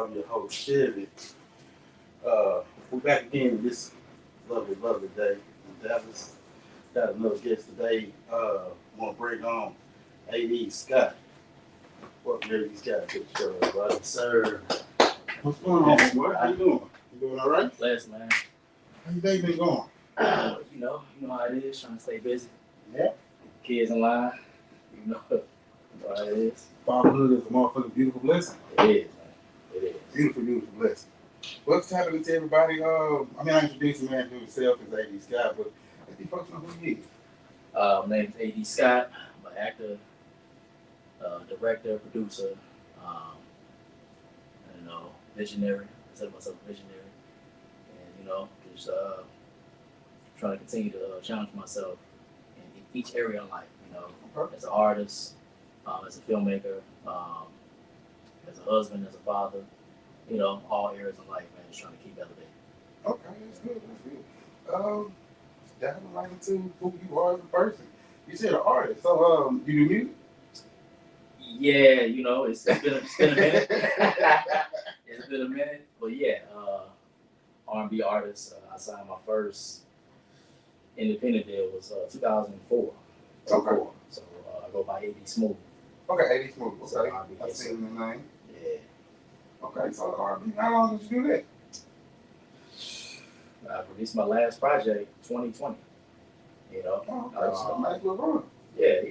I'm your host, Chevy. We're back again this lovely day in Dallas. Got another guest today. Want to bring on A.D. Scott. Welcome A.D. Scott to the show, everybody. Sir, What's going on, boy? How you doing? You doing all right? blessed man. How your day been going? You know how it is, trying to stay busy. Yeah. Kids in line, you know how it is. Fatherhood is a motherfucking beautiful blessing. It is, man. It is. Beautiful blessing. What's happening to everybody? I introduced the man to himself as A.D. Scott, but let these folks know who he is. My name's A.D. Scott. I'm an actor, director, producer, visionary. I consider myself a visionary. And, just trying to continue to challenge myself in each area of life, as an artist, as a filmmaker, as a husband, as a father, all areas of life, man, just trying to keep elevating. Okay, that's good. Diving right into who you are as a person. You said an artist, so you do music? Yeah, it's been a minute. It's been a minute, but yeah, R&B artist. I signed my first independent deal was 2004. Okay. So I go by A.D. Smooth. Okay, A.D. Smooth. So Okay, R&B, I seen the name. Yeah. Okay, so R&B. How long did you do that? I released my last project 2020. Oh, okay, so might as well run. Yeah,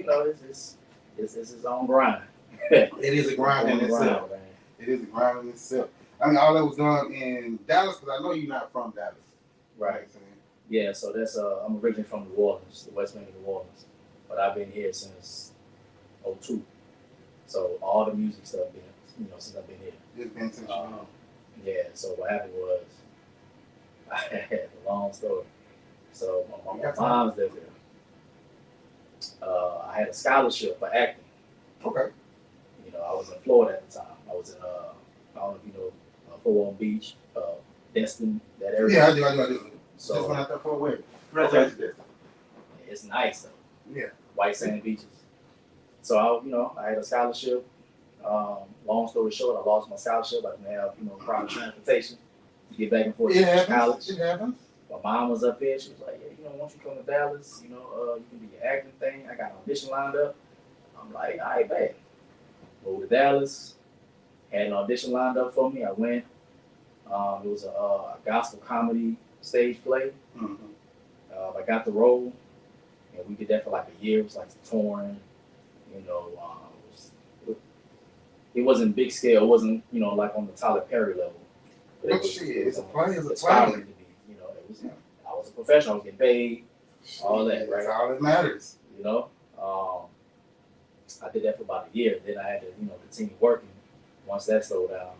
it's its own grind. It is a grind in It's itself. man. It is a grind in itself. I mean, all that was done in Dallas, because I know you're not from Dallas. Right. Yeah, so that's I'm originally from New Orleans, the West Bank of New Orleans, but I've been here since '02. So all the music stuff been, since I've been here. It's been since you Yeah. So what happened was, I had a long story. So my mom's lived there. I had a scholarship for acting. Okay. I was in Florida at the time. I was in I don't know if you know, Fort Walton Beach, Destin, that area. Yeah, I do. So just went out there for a wedding. Okay. It's nice though. Yeah. White sand beaches. So I had a scholarship. Long story short, I lost my scholarship. I didn't have private transportation to get back and forth to college. It happens. My mom was up here. She was like, "Yeah, once you come to Dallas, you can do your acting thing." I got an audition lined up. I'm like, "All right, babe." Moved to Dallas. Had an audition lined up for me. I went. It was a gospel comedy stage play. Mm-hmm. I got the role, and we did that for like a year. It was like touring. It wasn't big scale. It wasn't like on the Tyler Perry level. But it's a play. It's a inspiring play. to me. I was a professional. I was getting paid. All that, right? That's all that matters. I did that for about a year. Then I had to, continue working once that slowed down.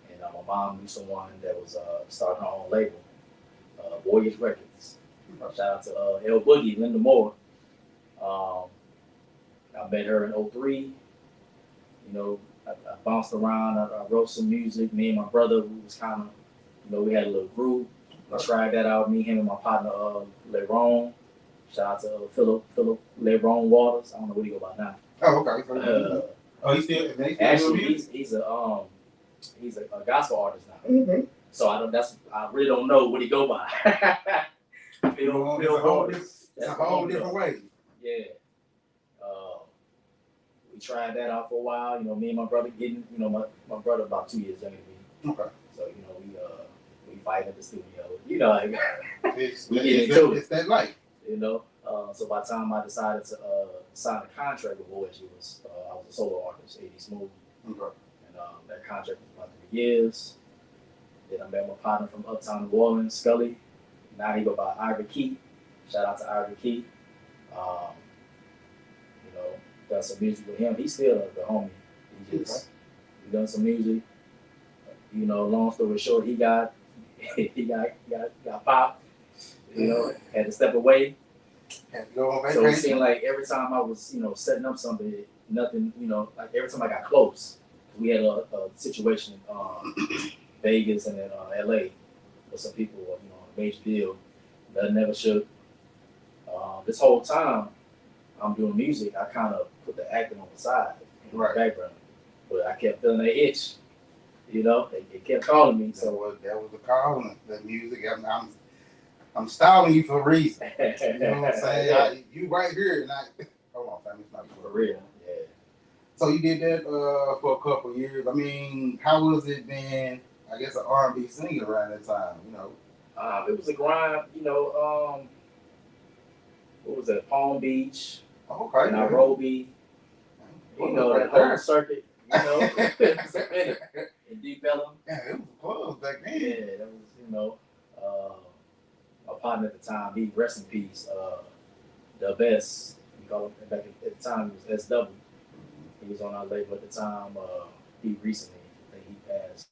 And my mom knew someone that was starting her own label, Voyage Records. Shout out to L Boogie, Linda Moore. I met her in '03. I bounced around. I wrote some music. Me and my brother, who was kind of, we had a little group. I tried that out. Me, him, and my partner, LeRon. Shout out to Philip LeRon Waters. I don't know what he go by now. Oh, okay. He's still actually he's a gospel artist now. Mm-hmm. So I really don't know what he go by. It's a whole different way. Yeah. We tried that out for a while. Me and my brother getting, my brother about 2 years younger than me. Okay. So we fight at the studio. We get into it. It's that life. So by the time I decided to sign a contract with Voyage, I was a solo artist, A.D. Smooth. Okay. And that contract was about 3 years. Then I met my partner from Uptown New Orleans, Scully. Now he go by Ivory Key. Shout out to Ivory Key. Done some music with him. He's still the homie. We done some music. Long story short, he got popped. Had to step away. So it seemed like every time I was, setting up something, nothing, like every time I got close, we had a situation in Vegas and then LA with some people, a major deal. Nothing never shook. This whole time I'm doing music, I kind of put the acting on the side, in the background. But I kept feeling that itch. You know, it kept calling me. So that was the calling. The music. I'm stalling you for a reason. You know what I'm saying? You right here, and hold on, fam. It's not for real. Yeah. So you did that for a couple of years. I mean, how was it being, I guess, an R&B singer around that time? You know, it was a grind. You know, what was that? Palm Beach, Nairobi. You know, that whole circuit. You know, in Deep Ellum. Yeah, it was close back then. Yeah, that was, you know, my partner at the time, he rest in peace, the best. We call him back at the time, it was SW. He was on our label at the time. He recently, I think he passed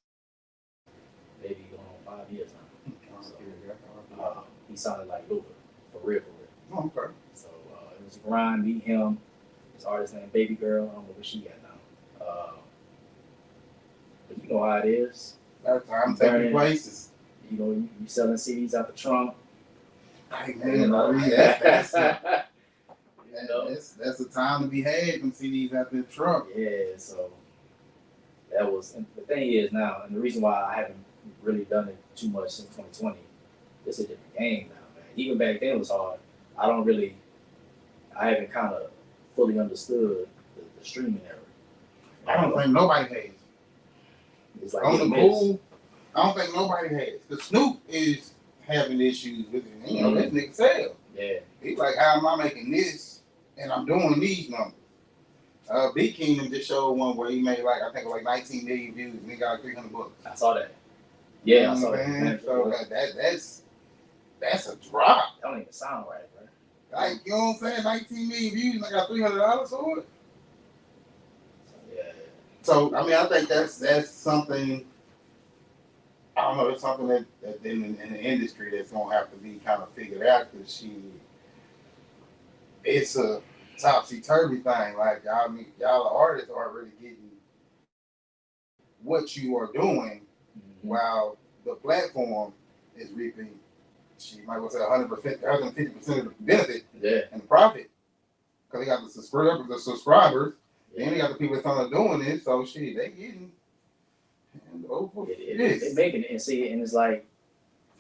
maybe going on 5 years now. So, he sounded like Luda, for real. Oh, okay. So it was a grind, meet him. His artist named Baby Girl. I don't know what she got now. But you know how it is. I'm taking places. You know, you selling CDs out the trunk. Hey man, that's a time to be had from CDs out the trunk. Yeah, so that was, and the thing is now, and the reason why I haven't really done it too much since 2020, it's a different game now, man. Even back then it was hard. I haven't kind of fully understood the streaming era. I don't think nobody has. It's like on the cool, I don't think nobody has. The Snoop is having issues with it. You know, that nigga sell. Yeah. He's like, how am I making this and I'm doing these numbers? Big Kingdom just showed one where he made like 19 million views and he got $300. I saw that. Yeah, I saw that. Man. So that's a drop. That don't even sound right, bro. Like, you know what I'm saying? 19 million views and I got $300 for it. Yeah. So I mean, I think that's something. I don't know. It's something that in the industry that's gonna have to be kind of figured out because it's a topsy turvy thing. Like y'all artists aren't really getting what you are doing, while the platform is reaping. She might well say 150% of the benefit and the profit because they got the subscribers. Yeah. Then they got the people that's on doing this, so they getting they making it and see, and it's like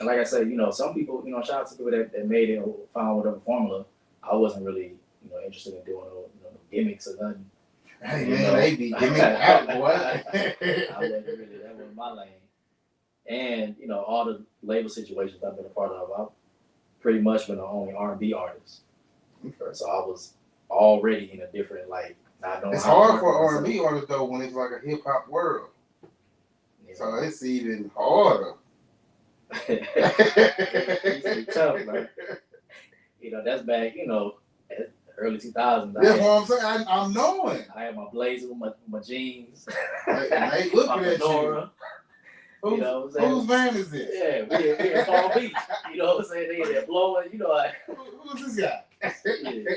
I said, you know, some people, you know, shout out to people that made it or found whatever formula. I wasn't really, you know, interested in doing no gimmicks or nothing. Hey man, they be giving out, boy. I wasn't really, that was my lane. And you know, all the label situations I've been a part of, I've pretty much been the only R&B artist. Okay. So I was already in a different it's hard for R&B artists though when it's like a hip hop world. Yeah. So it's even harder. It's tough, man. You know, that's back, you know, early 2000s. That's what I'm saying. I'm knowing. I had my blazer with my jeans. They looking at you. You know what I'm saying? Whose van is this? Yeah, we in Palm Beach. You know what I'm saying? They in there blowing, you know. Who's this guy? Yeah.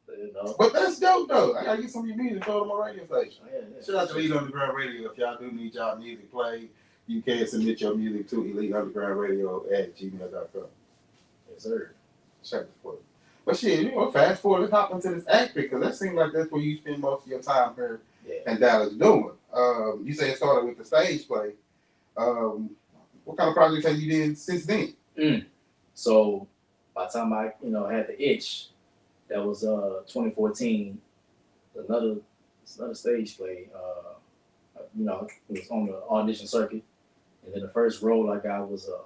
You know. But that's dope though. I gotta get some of your music on my radio station. Yeah. Shout out to Elite Underground Radio. If y'all do need y'all music played, you can submit your music to eliteundergroundradio@gmail.com. Yes, sir. Check this for it. But shit, you know, fast forward, let's hop into this acting because that seems like that's where you spend most of your time here in Dallas doing. You say it started with the stage play. What kind of projects have you done since then? So by the time I, you know, had the itch, that was 2014. Another stage play. You know, it was on the audition circuit, and then the first role I got was a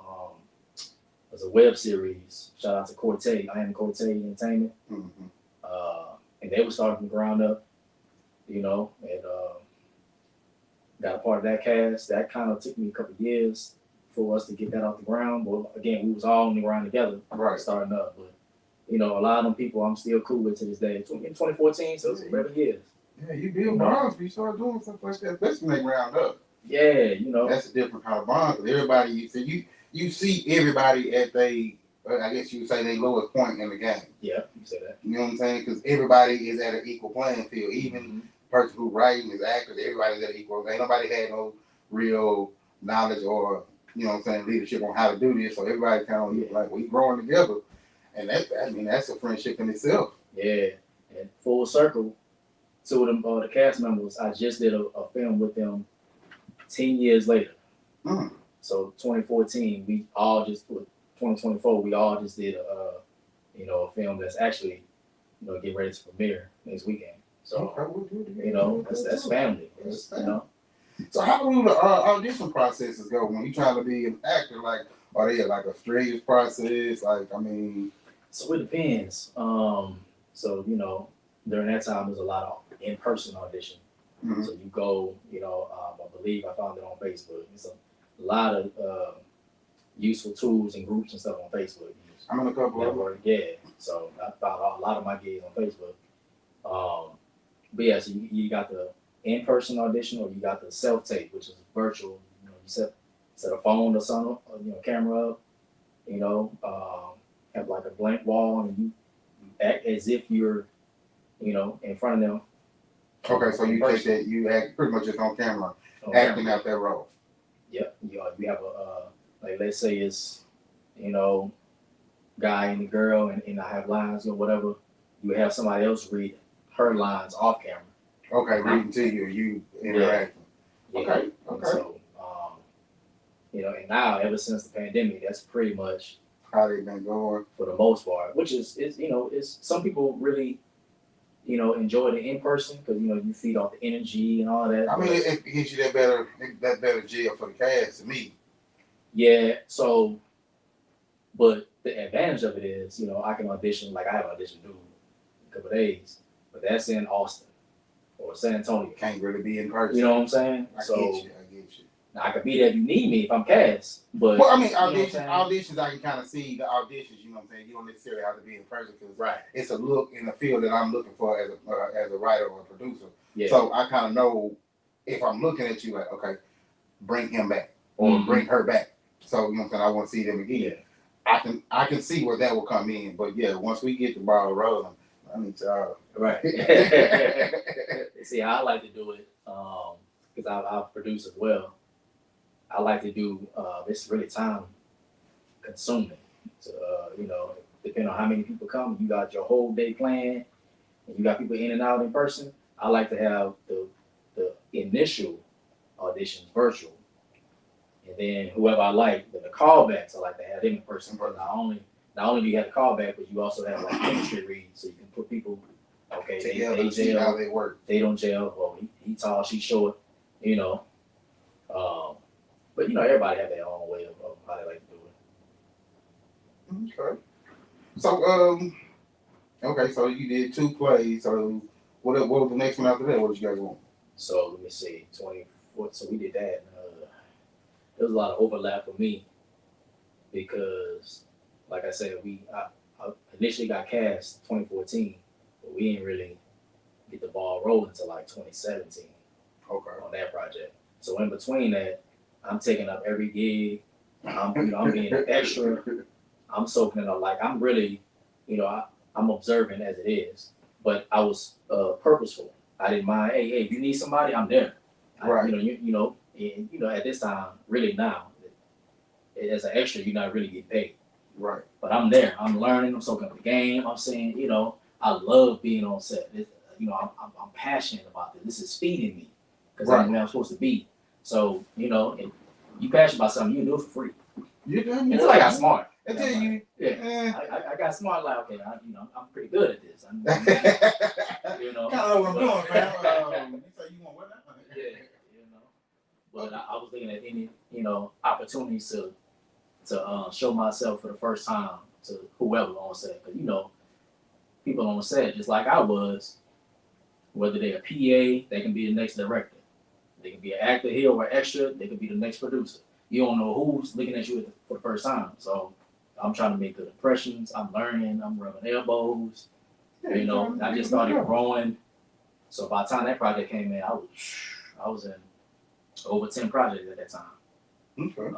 web series. Shout out to Corte. I am Corte Entertainment. And they were starting from the ground up, you know, and got a part of that cast. That kind of took me a couple of years for us to get that off the ground. But again, we was all on the ground together, starting up. But you know, a lot of them people I'm still cool with to this day. In 2014, so it's 11 years. Yeah, you build bonds, you start doing stuff like that, especially when they round up. Yeah, you know. That's a different kind of bond. Because everybody, you see everybody at I guess you would say they lowest point in the game. Yeah, you say that. You know what I'm saying? Because everybody is at an equal playing field. Even the person who writing is actors, everybody's at equal. Ain't nobody had no real knowledge or, you know what I'm saying, leadership on how to do this. So everybody kind of like, we growing together. And that's a friendship in itself. Yeah. And full circle, two of them, the cast members, I just did a film with them 10 years later. Mm. So 2014, we all just 2024, we all just did a film that's actually, getting ready to premiere next weekend. So that's family. So how do the audition processes go when you trying to be an actor? Like, are they like a strenuous process? Like, I mean, so it depends. So during that time, there's a lot of in-person audition. Mm-hmm. So you go, I believe I found it on Facebook. It's a lot of useful tools and groups and stuff on Facebook. I'm in a couple of them. Yeah. So I found a lot of my gigs on Facebook. But yeah, so you got the in-person audition, or you got the self-tape, which is virtual. You set a phone or something, camera up, have like a blank wall, and you act as if you're, in front of them. Okay, so you take that, you act pretty much just on camera, acting out that role. Yep. You have like, let's say it's, guy and the girl, and I have lines or whatever. You have somebody else read her lines off camera. Okay, reading to you interacting. Yeah. Okay. And so, and now ever since the pandemic, that's pretty much how they've been going for the most part. Which is some people really, enjoy the in person because you feed off the energy and all that. I mean, it gives you that better gel for the cast to me. Yeah. So, but the advantage of it is, I can audition like I have auditioned in a couple of days, but that's in Austin or San Antonio. Can't really be in person. You know what I'm saying? I get you. Now I could be there if you need me if I'm cast. But well, I mean, auditions I can kind of see the auditions. You know what I'm saying? You don't necessarily have to be in person because it's a look in the field that I'm looking for as a writer or a producer. Yeah. So I kind of know if I'm looking at you like, okay, bring him back or bring her back. So you know what I'm saying? I want to see them again. Yeah. I can see where that will come in. But yeah, once we get the ball rolling, I need y'all. Right. See, I like to do it because I've produced as well. I like to do, it's really time consuming. So, depending on how many people come, you got your whole day planned and you got people in and out in person. I like to have the initial auditions virtual. And then whoever I like, the callbacks, I like to have them in person. But not only do you have the callback, but you also have like chemistry reads. So you can put people, okay, they gel, how they work. They don't gel. Well, he tall, she short, But everybody have their own way of how they like to do it. Okay. So okay, so you did 2 plays. So what was the next one after that? What did you guys want? So let me see, 24. So we did that. There was a lot of overlap for me because, like I said, I initially got cast 2014, but we didn't really get the ball rolling until like 2017. Okay. On that project. So in between that, I'm taking up every gig. I'm being an extra. I'm soaking it up. Like I'm really, I'm observant as it is. But I was purposeful. I didn't mind. Hey, if you need somebody, I'm there. Right. At this time, really now, as an extra, you're not really getting paid. Right. But I'm there. I'm learning. I'm soaking up the game. I'm saying, I love being on set. I'm passionate about this. This is feeding me because I'm where I'm supposed to be. So, if you passionate about something, you can do it for free. Until I got smart. Until you, I got smart. Like, okay, I'm pretty good at this. Kind of know what I'm doing, man. You say you want what now? Yeah, But I was looking at any, opportunities to show myself for the first time to whoever on set. Because, people on set, just like I was, whether they're a PA, they can be the next director. They can be an actor here or extra. They could be the next producer. You don't know who's looking at you for the first time. So I'm trying to make good impressions. I'm learning. I'm rubbing elbows. I just started growing. So by the time that project came in, I was in over 10 projects at that time. Okay.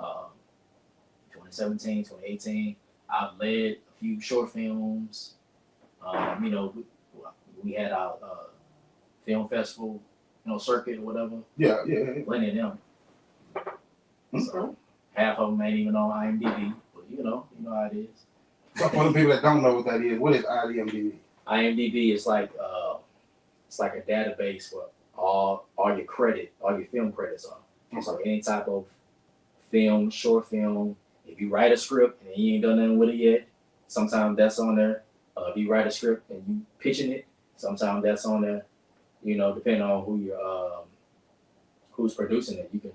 2017, 2018. I've led a few short films. We had our film festival, circuit or whatever. Yeah. Plenty of them. Okay. So half of them ain't even on IMDb, but you know how it is. So for the people that don't know what that is, what is IMDb? IMDb is like it's like a database where all your film credits are. So any type of film, short film, if you write a script and you ain't done nothing with it yet, sometimes that's on there. If you write a script and you pitching it, sometimes that's on there. You know, depending on who's producing it, you can.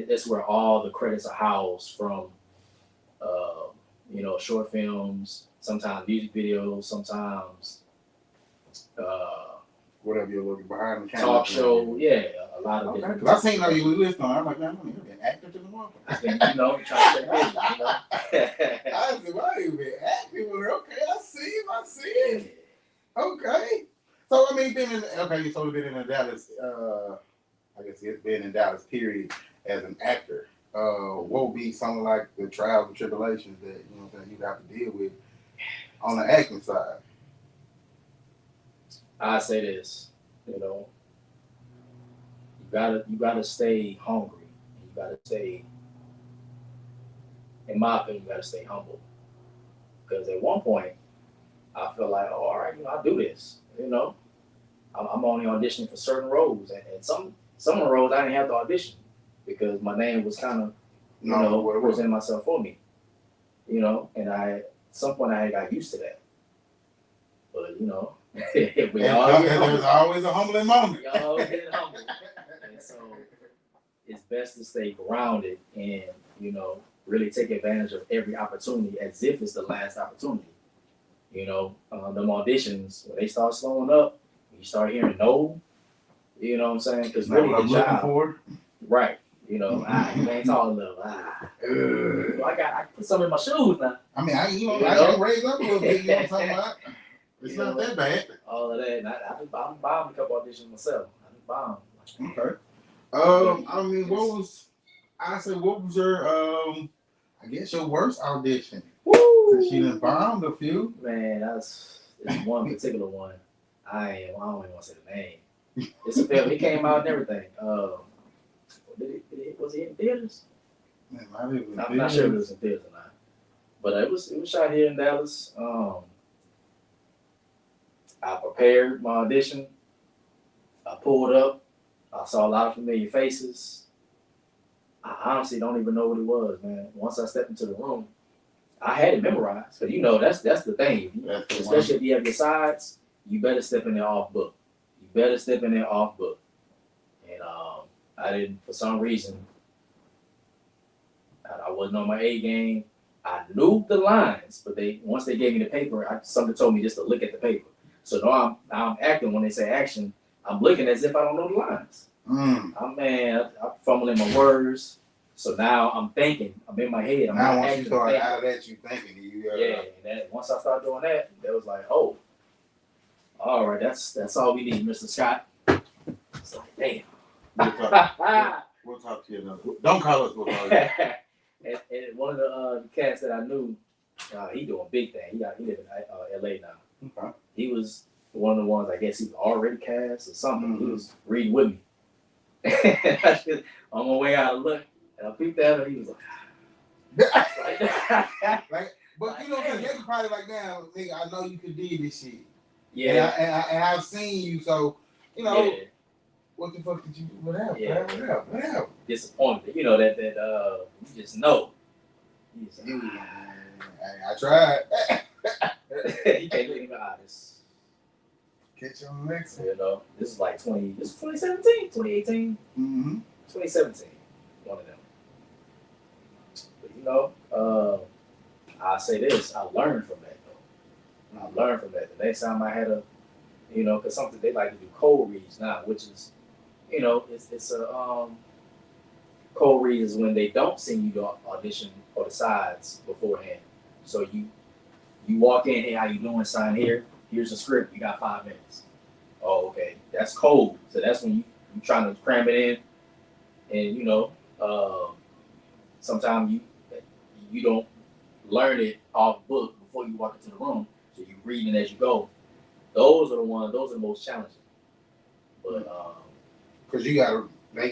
That's where all the credits are housed from. You know, short films, sometimes music videos, sometimes whatever you're looking behind the camera. Talk show, yeah, a lot of different. Because I seen how you was listening. I'm like, man, you've been acting to the market. I've been, you know, trying to stay busy, you know. I said, why you been acting with her? Okay, I see it. Okay. So, I mean, you've totally been in the Dallas, I guess it's been in Dallas, period, as an actor. What would be something like the trials and tribulations that, you know what I'm saying, you'd have to deal with on the acting side? I say this, you know, you gotta stay hungry. You gotta stay, in my opinion, you gotta stay humble. Because at one point, I feel like, oh, all right, you know, I'll do this. You know, I'm only auditioning for certain roles, and some of the roles I didn't have to audition because my name was kind of, you know, representing myself for me. You know, and at some point I got used to that. But you know. There's always a humbling moment. We all get humble. And so it's best to stay grounded and, you know, really take advantage of every opportunity as if it's the last opportunity. You know, them auditions, when they start slowing up, you start hearing no, you know what I'm saying? Because really what I'm looking for. Right. You know, you ain't tall enough. I put some in my shoes now. I mean, I can raise up a little bit, you know what I'm talking about? It's not that bad. All of that. And I bombed a couple auditions myself. I bombed. Okay. I mean, what was your I guess your worst audition? Woo! Since you done bombed a few. Man, it's one particular one. I don't even want to say the name. It's a film. It came out and everything. Was it in theaters? Man, I'm not sure if it was in theaters or not. But it was shot here in Dallas. I prepared my audition. I pulled up. I saw a lot of familiar faces. I honestly don't even know what it was, man. Once I stepped into the room, I had it memorized. So you know that's the thing. Especially if you have your sides, you better step in there off book. And I didn't, for some reason, I wasn't on my A game. I knew the lines, but once they gave me the paper, somebody told me just to look at the paper. So now I'm acting when they say action. I'm looking as if I don't know the lines. I'm fumbling my words. So now I'm thinking. I'm in my head. Now once you start out of that, you thinking. And once I started doing that, it was like, oh, all right, that's all we need, Mr. Scott. It's like, damn. We'll talk to you another. Don't call us. We'll call you. and one of the cats that I knew, he doing big thing. He live in LA now. Okay. He was one of the ones, I guess he was already cast or something. He was reading with me. On my way out, I looked and I peeped at him. He was like, but you know what I'm saying? They could probably like, now, nigga, I know you could do this shit. Yeah. And I've seen you, so you know. Yeah. What the fuck did you do? Whatever. Disappointed. You know that you just know. I tried. You can't look in the eyes. Catch you on the next one. You know, this is like 2017, 2018. 2017. One of them. But you know, I say this, I learned from that though. The next time I had you know, because something they like to do cold reads now, which is, you know, it's a cold read is when they don't send you the audition or the sides beforehand. So you walk in, hey, how you doing? Sign here. Here's the script. You got 5 minutes. Oh, okay. That's cold. So that's when you're trying to cram it in, and you know, sometimes you don't learn it off book before you walk into the room. So you reading as you go. Those are the most challenging. But because they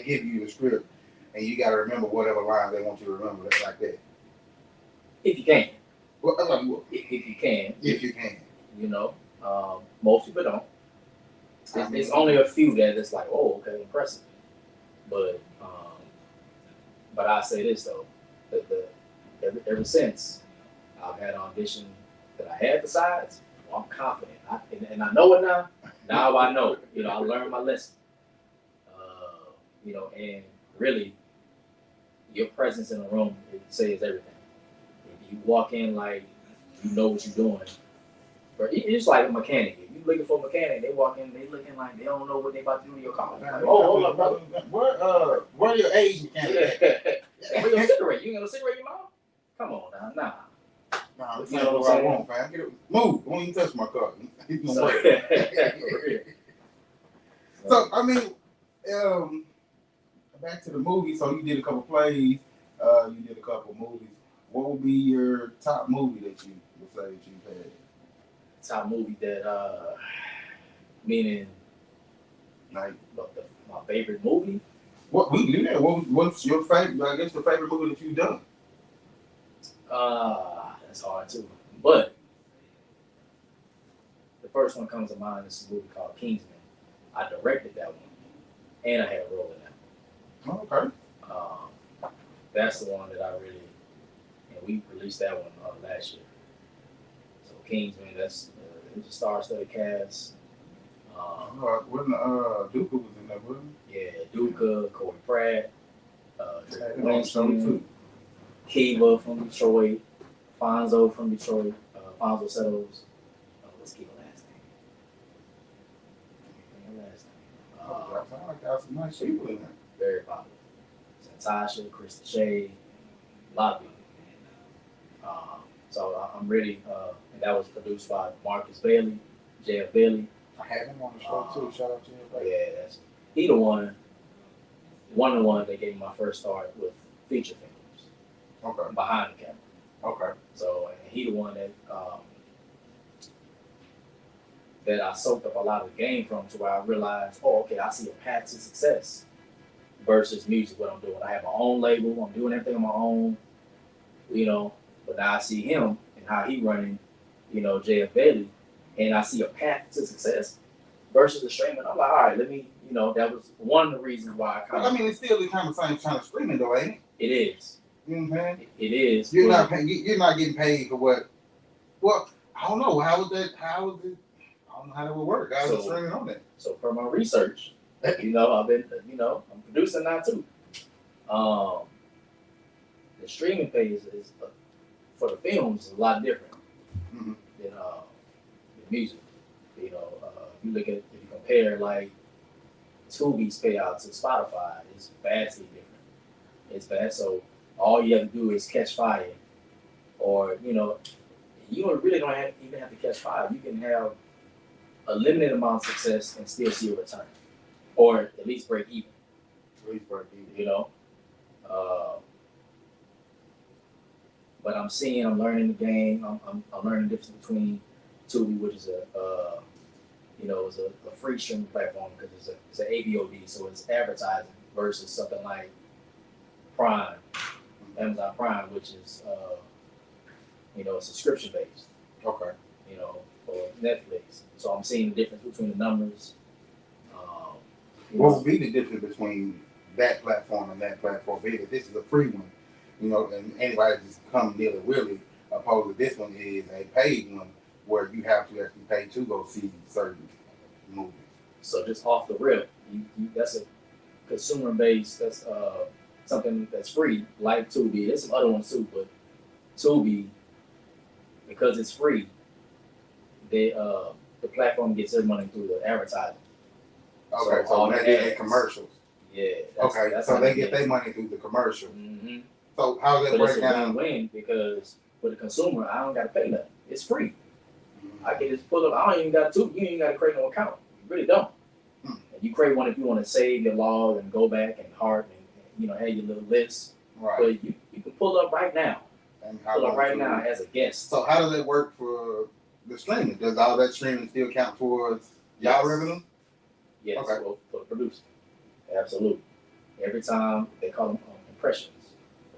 give you the script and you gotta remember whatever lines they want you to remember. That's like that. If you can. Well, if you can. If you can. You know, most people don't. It's only a few that it's like, oh, okay, impressive. But I say this though, that ever since I've had an audition that I had the sides, well, I'm confident. And I know it now. Now I know. I learned my lesson. And really, your presence in the room, it says everything. If you walk in like you know what you're doing, but it's like a mechanic. If you looking for a mechanic, they walk in, they looking like they don't know what they about to do to your car. Like, oh, hold up, brother. Where your age mechanic at? Where your cigarette? You ain't got a cigarette in your mouth? Come on now, nah. Nah, you know what I want, fam. Move. Don't even touch my car. So I mean, back to the movie. So you did a couple plays. You did a couple movies. What would be your top movie that you would say that you've had? Top movie that, meaning, like, my favorite movie? What we can do that. What's your favorite? I guess the favorite movie that you've done. That's hard too. But the first one comes to mind is a movie called Kingsman. I directed that one, and I had a role in that. Oh, okay. That's the one that I really, and we released that one last year. So Kingsman, that's it's a star-studded cast. Wasn't Duka was in that, wasn't he? Yeah, Duka, Corey Pratt, Winston, Kiva from Detroit, Fonzo from Detroit, Fonzo Settles. What's Kiva's last name? Got some nice people in there. Very popular. Tasha, Krista Shea, a lot of people. So I'm ready, and that was produced by Marcus Bailey, J.F. Bailey. I had him on the show too. Shout out to him. Yeah, he the one of the ones that gave me my first start with feature films. Okay. Behind the camera. Okay. So he the one that I soaked up a lot of the game from, to where I realized, oh, okay, I see a path to success versus music. What I'm doing, I have my own label. I'm doing everything on my own. But now I see him and how he running, J.F. Bailey, and I see a path to success versus the streaming. I'm like, all right, let me, that was one of the reasons why I mean, it's still the kind of same kind of streaming though, ain't it? It is. You know what I'm saying? It is. You're not getting paid for what? Well, I don't know. How would it? I don't know how that would work. I was streaming on that. So for my research, I've been, I'm producing now too. The streaming pay is for the films is a lot different than the music. If you look at, if you compare like Tubi's payout to Spotify, it's vastly different. It's vast. So all you have to do is catch fire, or you really don't even have to catch fire. You can have a limited amount of success and still see a return, or at least break even. But I'm learning the game. I'm learning the difference between Tubi, which is a free streaming platform, because it's an AVOD, so it's advertising, versus something like Prime, Amazon Prime, which is subscription based. Okay. For Netflix. So I'm seeing the difference between the numbers. What would be the difference between that platform and that platform? Because this is a free one, and anybody just come nearly opposed to this one is a paid one where you have to actually pay to go see certain movies. So just off the rip, that's a consumer base. That's something that's free, like Tubi. There's some other ones too, but Tubi, because it's free, the platform gets their money through the advertising. Okay, so they get commercials. Yeah. That's so they get their money through the commercial. Mm-hmm. So how does that break down? It's a win-win, because for the consumer, I don't got to pay nothing. It's free. Mm-hmm. I can just pull up. I don't even got to. You ain't got to create no account. You really don't. Mm-hmm. And you create one if you want to save your log and go back and heart and have your little list. Right. But you can pull up right now. Now as a guest. So how does it work for the streaming? Does all that streaming still count towards y'all revenue? Yes, okay. For the producer. Absolutely. Every time they call them impressions.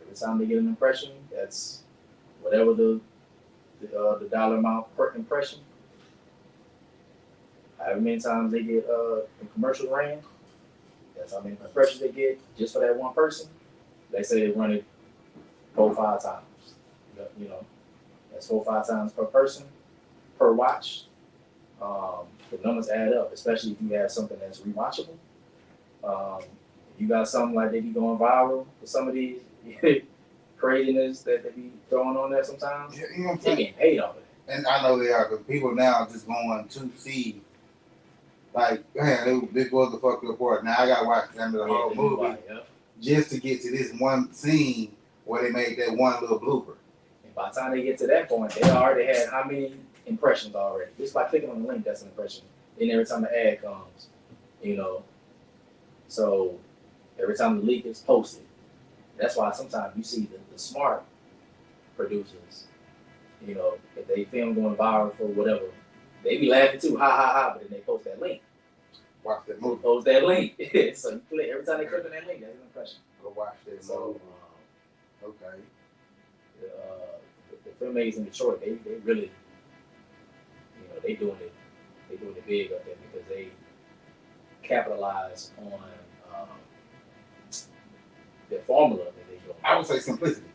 Every time they get an impression, that's whatever the dollar amount per impression. However many times they get a commercial ran, That's how many impressions they get just for that one person. They say they run it 4-5 times. You know, that's 4-5 times per person per watch. The numbers add up, especially if you have something that's rewatchable. If you got something like they be going viral with some of these craziness that they be throwing on there sometimes, Yeah, you know what I'm they saying? getting paid off of it. And I know they are, because people now just going to see, like, man, this was the fucked up part. Now I gotta watch the whole movie just to get to this one scene where they made that one little blooper. And by the time they get to that point, they already had how many impressions already? Just by clicking on the link, that's an impression. Then every time the ad comes, you know, so every time the leak is posted, that's why sometimes you see the smart producers, you know, if they film going viral for whatever, they be laughing too, ha ha ha, but then they post that link. Watch that movie. Post that link. So you click, every time they click on that link, that's an impression. Go watch that movie. Okay. The filmmakers in Detroit, they really, you know, they doing it big up there because they capitalize on the formula that they do. I would say simplicity.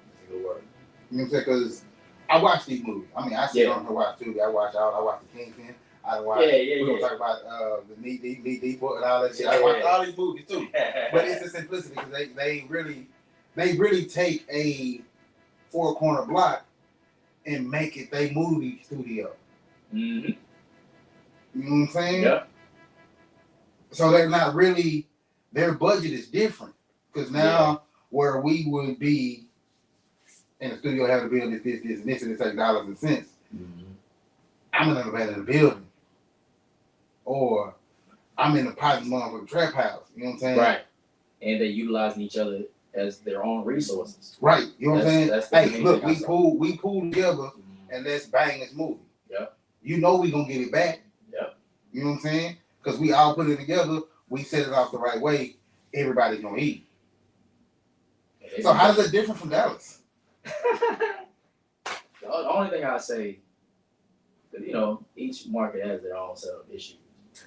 That's a good word. You know what I'm saying? Because I watch these movies. I mean, I sit on to watch too. I watch The Kingpin. I watch. We're gonna talk about the Knee Deep and all that shit. I watch all these movies too. But it's the simplicity because they really take a 4-corner block and make it their movie studio. Mm-hmm. You know what I'm saying? Yeah. So they're not really. Their budget is different because now where we would be in the studio having to build this, and it's like dollars and cents. Mm-hmm. I'm in the abandoned building, or I'm in the private motherfucking trap house. You know what I'm saying? Right. And they utilizing each other as their own resources. Right. You know what I'm saying? Hey, look, we pool together, and let's bang this movie. Yep. You know we gonna get it back. Yep. You know what I'm saying? Because we all put it together. We set it off the right way. Everybody's gonna eat. So how is it different from Dallas? The only thing I say, you know, each market has their own set of issues.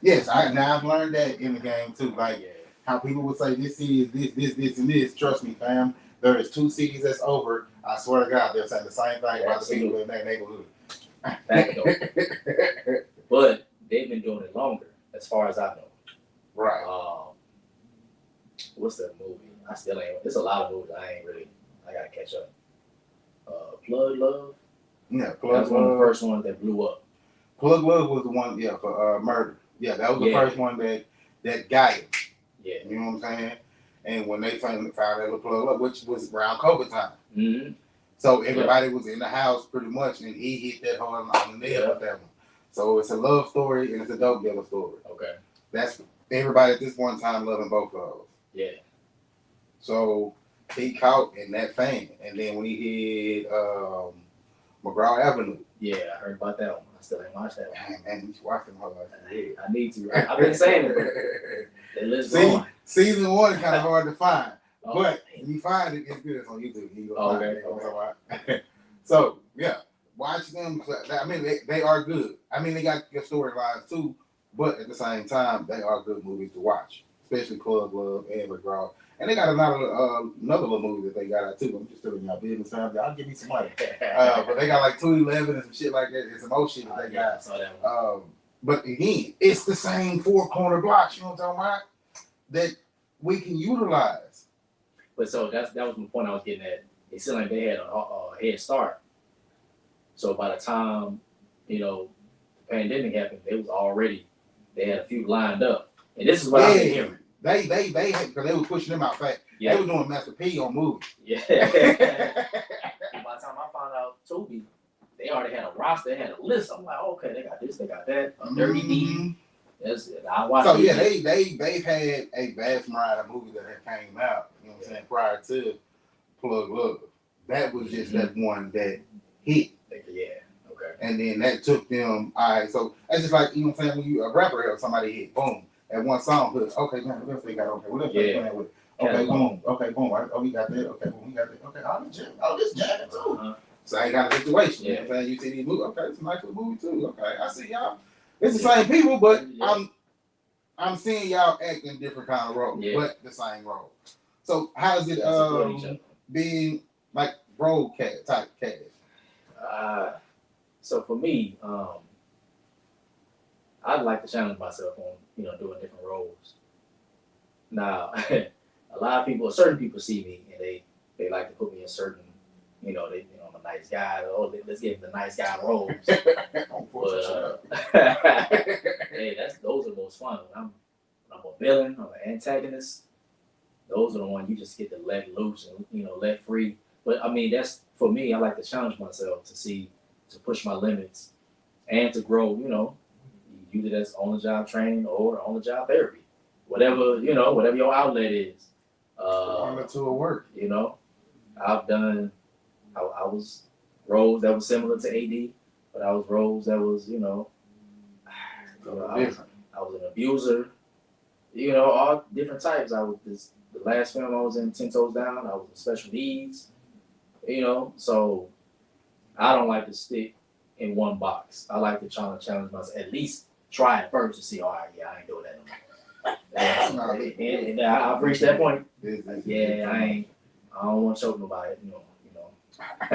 Yes, I've learned that in the game too. Like how people would say this city is this, and this. Trust me, fam. There is 2 cities that's over. I swear to God, they're saying the same thing about the people in that neighborhood. But they've been doing it longer, as far as I know. Right. What's that movie? I still ain't. There's a lot of movies I gotta catch up. Plug Love. Yeah, Plug Love. That was one of the first ones that blew up. Plug Love was the one, for murder. Yeah, that was the first one that got it. Yeah. You know what I'm saying? And when they found that little Plug Love, which was around COVID time. Mm-hmm. So everybody was in the house pretty much, and he hit that hard on the nail with that one. So it's a love story and it's a dope dealer story. Okay. That's everybody at this one time loving both of those. Yeah. So he caught in that fame, and then when he hit McGraw Avenue. Yeah, I heard about that one. I still ain't watched that one. Man, you should watch them. I need to. I've been saying it, but the list going. Season 1 is kind of hard to find, but when you find it, it's good. It's on YouTube. You go find it. So yeah, watch them. I mean, they are good. I mean, they got good storylines too, but at the same time, they are good movies to watch, especially Plug Love and McGraw. And they got another little movie that they got out too. I'm just telling y'all business time. Y'all give me some money. But they got like 211 and some shit like that. It's some old shit that they got. I saw that one. But again, it's the same 4-corner blocks, you know what I'm talking about? That we can utilize. But so that was the point I was getting at. It seemed like they had a head start. So by the time, the pandemic happened, they had a few lined up. And this is what I've been hearing. They had, because they were pushing them out fast. Yeah. They were doing Master P on movies. Yeah. By the time I found out Tubi, they already had a roster, they had a list. I'm like, okay, they got this, they got that. Dirty D. I watched. So yeah, they've had a vast variety of movies that had came out. You know what I'm saying, prior to Plug Love. That was just that one that hit. Yeah. Okay. And then that took them. All right. So that's just like, you know what I'm saying, when you a rapper help somebody hit, boom. At one song, but okay, man, what else they got? Okay, what else they playing with? Okay, boom. Okay, boom. Oh, we got that. Okay, boom, we got that. Okay, this jamming too. So I ain't got a situation. Yeah. You know what I'm saying? You see these movies. Okay, it's a nice little movie too. Okay, I see y'all. It's the same people, but I'm seeing y'all act in different kind of roles, but the same role. So how is it being like role type cast? So for me, I'd like to challenge myself on doing different roles. Now, a lot of people, certain people see me and they like to put me in certain, I'm a nice guy. Oh, let's give him the nice guy roles. But hey, those are the most fun. When I'm a villain, I'm an antagonist. Those are the ones you just get to let loose and let free. But I mean, that's for me. I like to challenge myself to push my limits and to grow. Use it as on-the-job training or on-the-job therapy, whatever your outlet is. One or two will work. I've done. I was roles that was similar to AD, but I was roles that was I was an abuser. All different types. The last film I was in, 10 Toes Down. I was in special needs. So I don't like to stick in one box. I like to challenge myself. At least try it first to see. All right, I ain't doing that no more. And I've reached that point. I don't want to choke nobody. I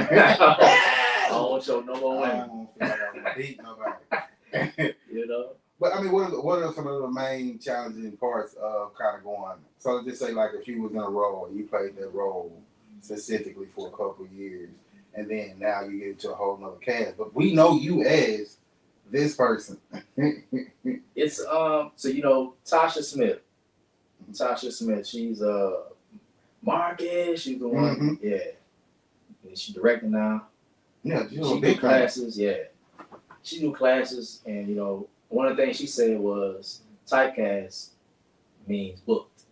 don't want to choke no more women. I don't want to beat nobody. But I mean, what are some of the main challenging parts of kind of going? So let's just say, like, if you was in a role, you played that role specifically for a couple of years, and then now you get to a whole nother cast. But we know you as this person. It's so Tasha Smith. She's Marcus. She's the one. Mm-hmm. Yeah. And she's directing now. Yeah, she do classes. Yeah, she do classes, and one of the things she said was typecast means booked.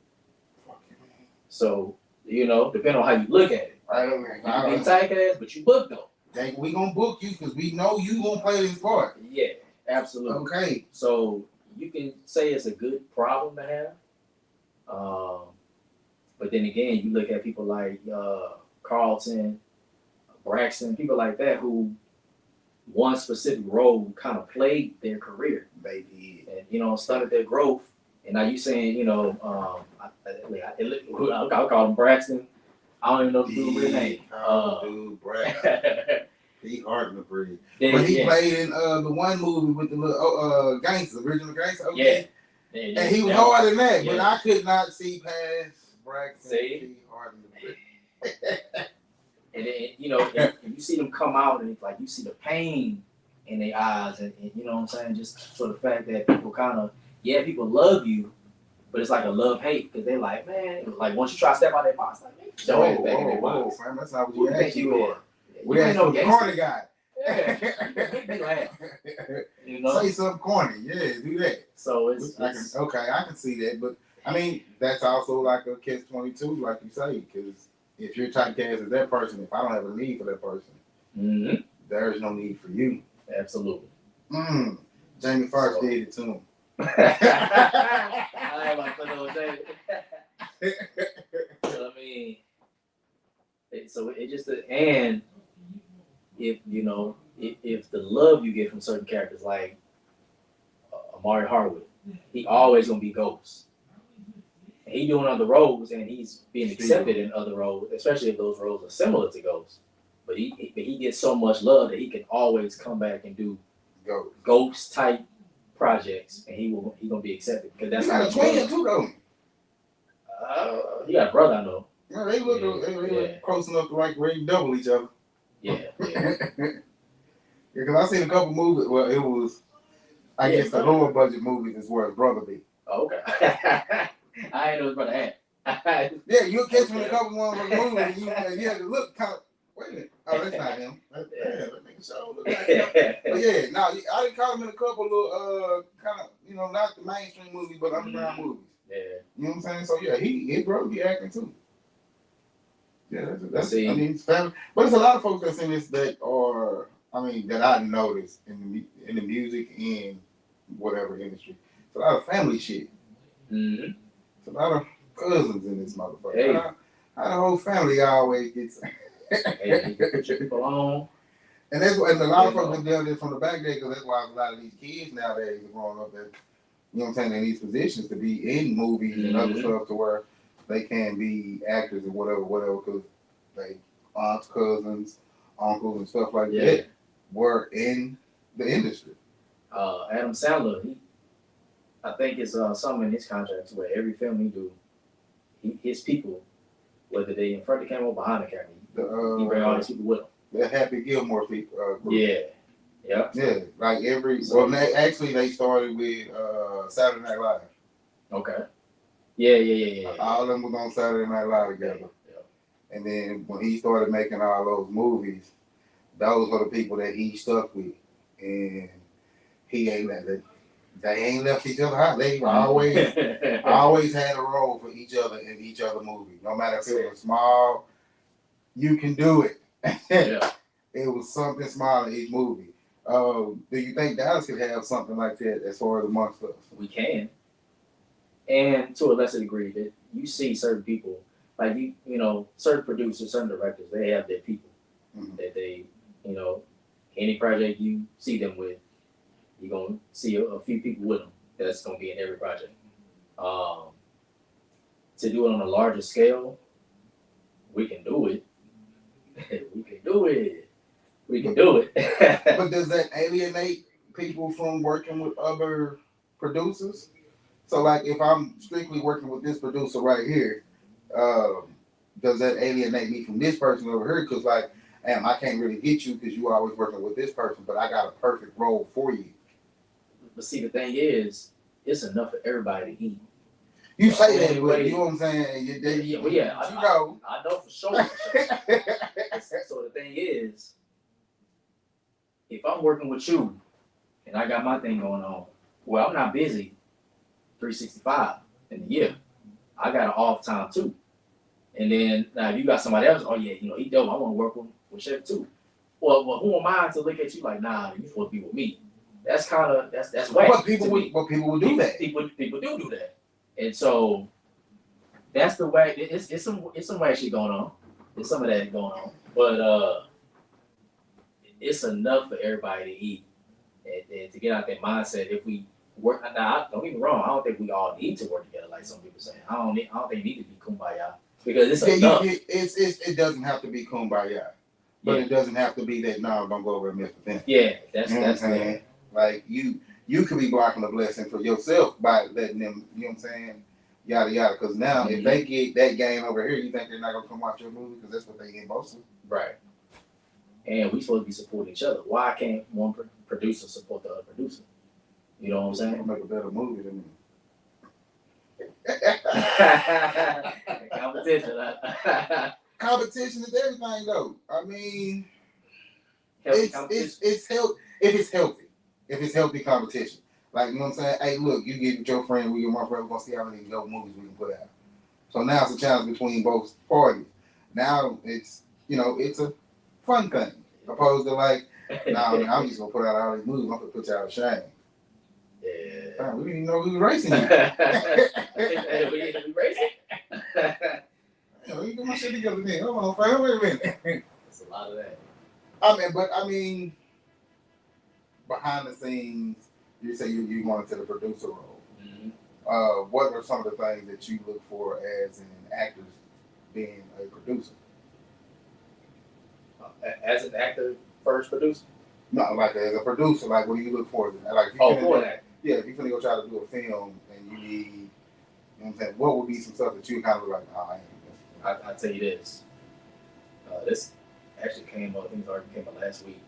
So depending on how you look at it, you can be typecast, but you booked though. We gonna book you because we know you gonna play this part. Yeah, absolutely. Okay. So you can say it's a good problem to have, but then again, you look at people like Carlton, Braxton, people like that who one specific role kind of plagued their career, baby, and started their growth. And now you saying, I'll call him Braxton. I don't even know the dude's real name. Dude, Braxton. He hard to breathe. But he played in the one movie with the little gangsters, original gangster. Okay? Yeah. And he was hard in that, but I could not see past Braxton. He hard to breathe. And then, and you see them come out and it's like you see the pain in their eyes and you know what I'm saying? Just for the fact that people people love you, but it's like a love-hate because they're like, man, like once you try to step out that box, like, whoa, fam, that's not what you asked for. We asked for the corny guy. Make me laugh. Say something corny, do that. So I can see that, but I mean, that's also like a catch-22, like you say, because if you're typecast as that person, if I don't have a need for that person, there is no need for you. Absolutely. Jamie Foxx did it to him. I ain't about to put no Jamie. So, I mean, it just and if the love you get from certain characters like Amari Harwood, he always gonna be Ghost. He doing other roles and he's being accepted in other roles, especially if those roles are similar to Ghost. But he gets so much love that he can always come back and do Ghost type projects, and he gonna be accepted because that's got a twin too, though. He got a brother, I know. Yeah, they look close enough to like ready to double each other. Yeah. Because I seen a couple movies. Well, it was I guess the lower budget movies is where his brother be. Oh, okay. I ain't know his brother had. Yeah, you'll catch him in a couple more of the movies. You had to look kind of. Wait a minute. Oh, that's not him. That nigga show look like him. But yeah, no, I didn't call him in a couple of kind of not the mainstream movies, but underground movies. Yeah. You know what I'm saying? So yeah, his brother be acting too. Yeah, that's I mean, it's family. But there's a lot of folks that's in this that are, that I noticed in the music and whatever industry. It's a lot of family shit. Mm-hmm. It's a lot of cousins in this motherfucker. Hey. How the whole family always gets. Hey, put your people on. And a lot of folks been doing this from the back there because that's why a lot of these kids nowadays are growing up that you know what I'm saying, in these positions to be in movies and other stuff to where they can be actors and whatever, because they aunts, cousins, uncles, and stuff like that were in the industry. Adam Sandler, I think it's something in his contract where every film he do, his people, whether they in front of the camera or behind the camera, he bring all these people with him. The Happy Gilmore people. Yeah. Like actually they started with Saturday Night Live. Okay. Yeah. All of them was on Saturday Night Live together. Yeah. And then when he started making all those movies, those were the people that he stuck with, and they ain't left each other out. They always had a role for each other in each other movie. No matter if it was small, you can do it. Yeah. It was something small in each movie. Do you think Dallas could have something like that as far as amongst us? We can. And to a lesser degree, that you see certain people, like you know, certain producers, certain directors, they have their people that they, you know, any project you see them with, you're gonna see a few people with them that's gonna be in every project. To do it on a larger scale, we can do it. We can do it. But does that alienate people from working with other producers? So, like, if I'm strictly working with this producer right here, does that alienate me from this person over here? Because, like, I can't really get you because you always working with this person, but I got a perfect role for you. But see, the thing is, it's enough for everybody to eat. You say that, but you know what I'm saying? I know for sure. So the thing is, if I'm working with you and I got my thing going on, well, I'm not busy 365 in the year. I got an off time too. And then now if you got somebody else, oh yeah, you know, he dope, I want to work with Chef too. Well, who am I to look at you like, nah, you supposed to be with me? That's kind of that's whack. But people will do that. People do that. And so that's the way. It's some whack shit going on. There's some of that going on. But it's enough for everybody to eat and to get out that mindset. If we work, now don't get me wrong, I don't think we all need to work together like some people saying. I don't think it need to be kumbaya because it's enough. It doesn't have to be kumbaya, but it doesn't have to be that. No, don't go over and mess with them. Yeah, that's what I'm saying. Like you could be blocking a blessing for yourself by letting them. You know what I'm saying? Yada yada. Because now if they get that game over here, you think they're not gonna come watch your movie because that's what they get mostly. Right. And we supposed to be supporting each other. Why can't one producer support the other producer? You know what I'm saying? Make a better movie than me. Competition. Competition is everything, though. I mean, it's healthy. If it's healthy competition, like you know what I'm saying. Hey, look, you get with your friend, we get my friend. We're gonna see how many dope movies we can put out. So now it's a challenge between both parties. Now it's a fun thing, opposed to like, nah, I'm just gonna put out all these movies. I'm gonna put you out of shame. Yeah. We didn't even know we were racing. We racing. Let me get my shit together then. Hold on, fam. Wait a minute. There's a lot of that. I mean, behind the scenes, you say you wanted to the producer role. Mm-hmm. What are some of the things that you look for as an actor being a producer? As an actor, first producer? No, like as a producer, like what do you look for? Like for that. Yeah, if you're gonna go try to do a film and you need, you know what I'm saying, what would be some stuff that you kind of look like, I'll tell you this. This actually came up, I think it already came up last week.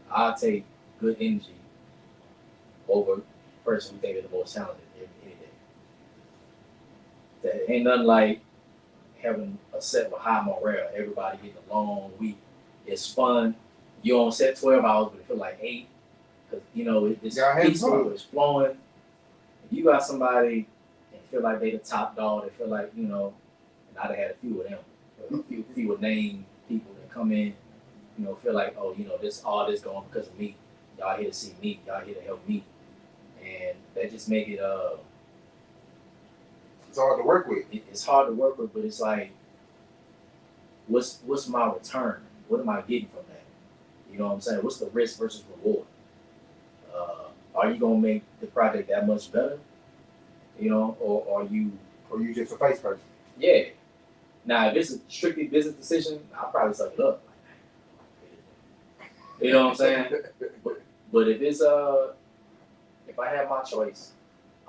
I'll take good energy over the person who think they're the most talented any day. That ain't nothing like having a set with high morale, everybody getting along, it's fun. You're on set 12 hours, but it feel like 8. Because, it's peaceful, it's flowing. If you got somebody and feel like they the top dog, they feel like, and I'd have had a few of them. A few named people that come in, feel like, all this going because of me. Y'all here to see me. Y'all here to help me. And that just make it, it's hard to work with. It's hard to work with, but it's like, what's my return? What am I getting from that? You know what I'm saying? What's the risk versus reward? are you gonna make the project that much better? You know, or are you just a face person? Yeah. Now, if it's a strictly business decision, I'll probably suck it up. You know what I'm saying? But if it's if I have my choice,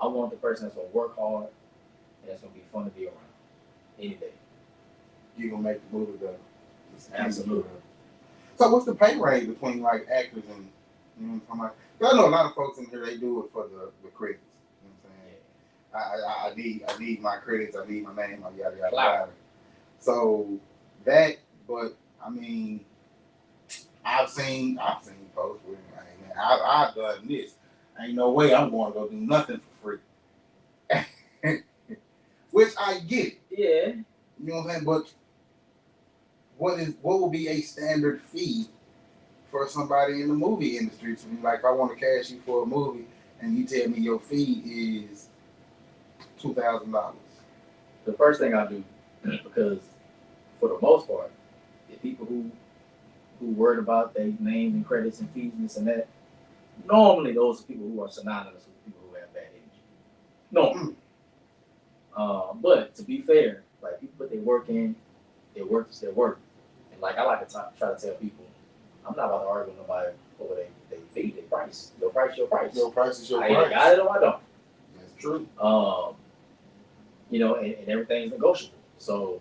I want the person that's gonna work hard and that's gonna be fun to be around any day. You gonna make the movie better. Absolutely. So what's the pay rate between like actors and you know what I'm talking about? 'Cause I know a lot of folks in here they do it for the credits. You know what I'm saying? I need my credits, I need my name, yada yada yada. So that, but I mean, I've seen posts where I've done this. Ain't no way I'm going to go do nothing for free. Which I get. Yeah. You know what I'm saying? But what will be a standard fee for somebody in the movie industry to be like, if I want to cash you for a movie and you tell me your fee is $2,000? The first thing I do, because for the most part, the people who worried about their names and credits and fees and this and that, normally those are people who are synonymous with people who have bad image. No. But to be fair, like people put their work in, their work is their work. And like I like to try to tell people, I'm not about to argue with nobody over their fee, their price. Your price, your price. Your price is your I price. either got it or I don't. That's true. You know, and everything's negotiable. So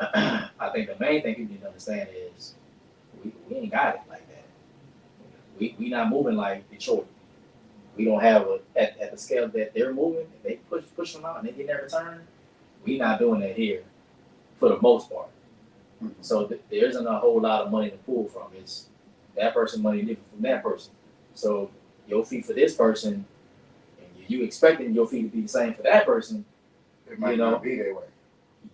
I think the main thing people need to understand is we ain't got it like that. We not moving like Detroit. We don't have at the scale that they're moving. If they push them out and they get their return, we not doing that here for the most part. Mm-hmm. So there isn't a whole lot of money to pull from. It's that person money different from that person. So your fee for this person, and you expecting your fee to be the same for that person. It might not be that way.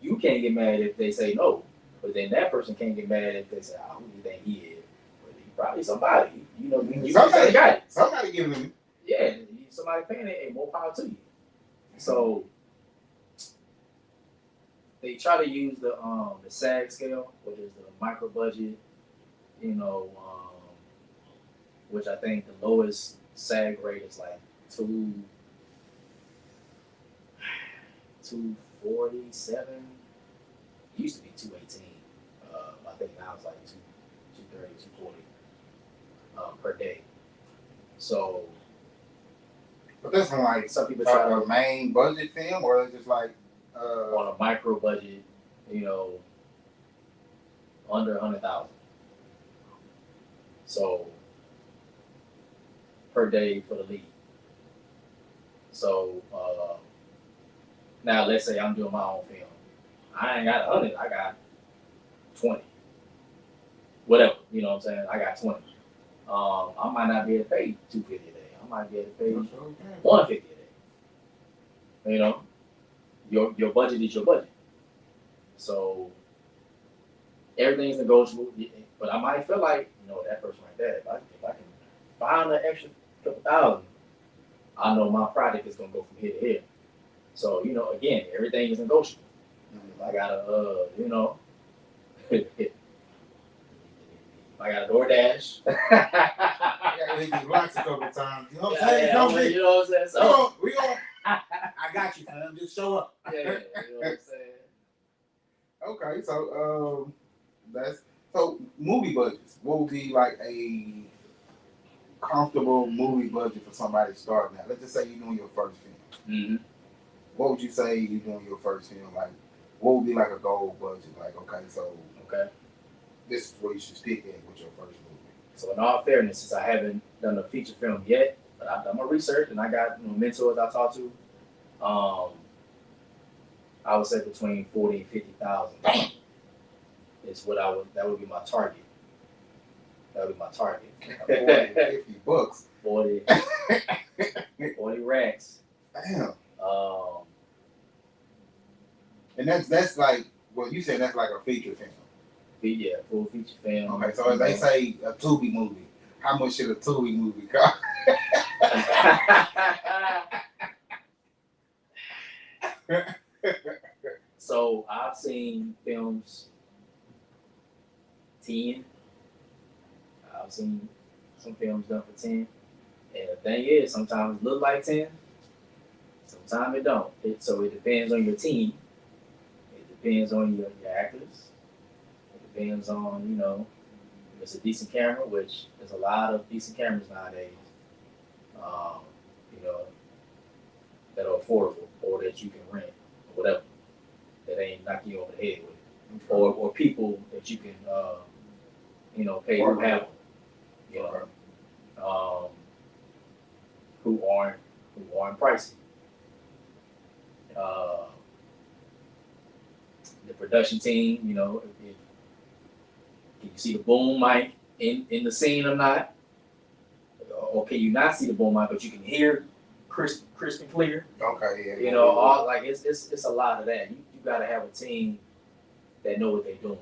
You can't get mad if they say no, but then that person can't get mad if they say, "Oh, who do you think he is?" But he probably somebody. You know, somebody got it. Somebody giving him. Yeah, somebody paying it, and more power to you. So they try to use the SAG scale, which is the micro budget. You know, which I think the lowest SAG rate is like 247. It used to be 218. I think now it's like 230, 240 per day. So, but that's on like some people try a main budget film, or it's just like on a micro budget, you know, under 100,000. So per day for the lead. So now let's say I'm doing my own film. I ain't got 100, I got 20. Whatever, you know what I'm saying? I got 20. I might not be able to pay $250 a day. I might be able to pay $150 a day. You know, your budget is your budget. So everything's negotiable. But I might feel like, you know, that person right there, if I can find an extra couple thousand, I know my project is gonna go from here to here. So, you know, again, everything is negotiable. I gotta, you know, I got a DoorDash. I gotta hit these blocks a couple times. You know what I'm saying? You know what I'm saying? So we gonna I got you, fam. Just show up. Yeah, you know what I'm saying? Okay, so so movie budgets. What would be like a comfortable movie budget for somebody starting out? Let's just say you're doing your first film. Mm-hmm. What would you say you're doing your first film? Like, what would be like a goal budget? Like, okay, this is where you should stick at with your first movie. So in all fairness, since I haven't done a feature film yet, but I've done my research and I got mentors I talk to, I would say between 40 and 50,000 is what that would be my target. That would be my target. 40, $50. 40 racks. Damn. And that's like, well, you said that's like a feature film. Yeah, full feature film. Okay, so if they say a Tubi movie, how much should a Tubi movie cost? So I've seen films 10. I've seen some films done for 10. And the thing is, sometimes it look like 10, sometimes it don't. So it depends on your team. It depends on your actors. It depends on, if it's a decent camera, which there's a lot of decent cameras nowadays, um, you know, that are affordable or that you can rent or whatever, that ain't knocking you over the head with. Or people that you can, pay who have them, who aren't pricey. The production team, can you see the boom mic in the scene or not? Or can you not see the boom mic, but you can hear crisp and clear? Okay, yeah. All like it's a lot of that. You got to have a team that know what they're doing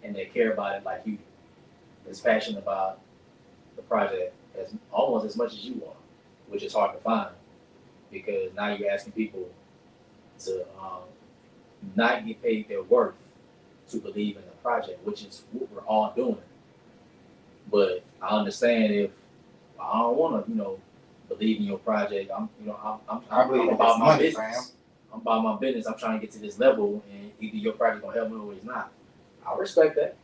and they care about it like you do. That's passionate about the project almost as much as you are, which is hard to find because now you're asking people to not get paid their worth to believe in the project, which is what we're all doing. But I understand if I don't want to, believe in your project. I'm about my business. Fam. I'm about my business. I'm trying to get to this level, and either your project gonna help me or it's not. I respect that.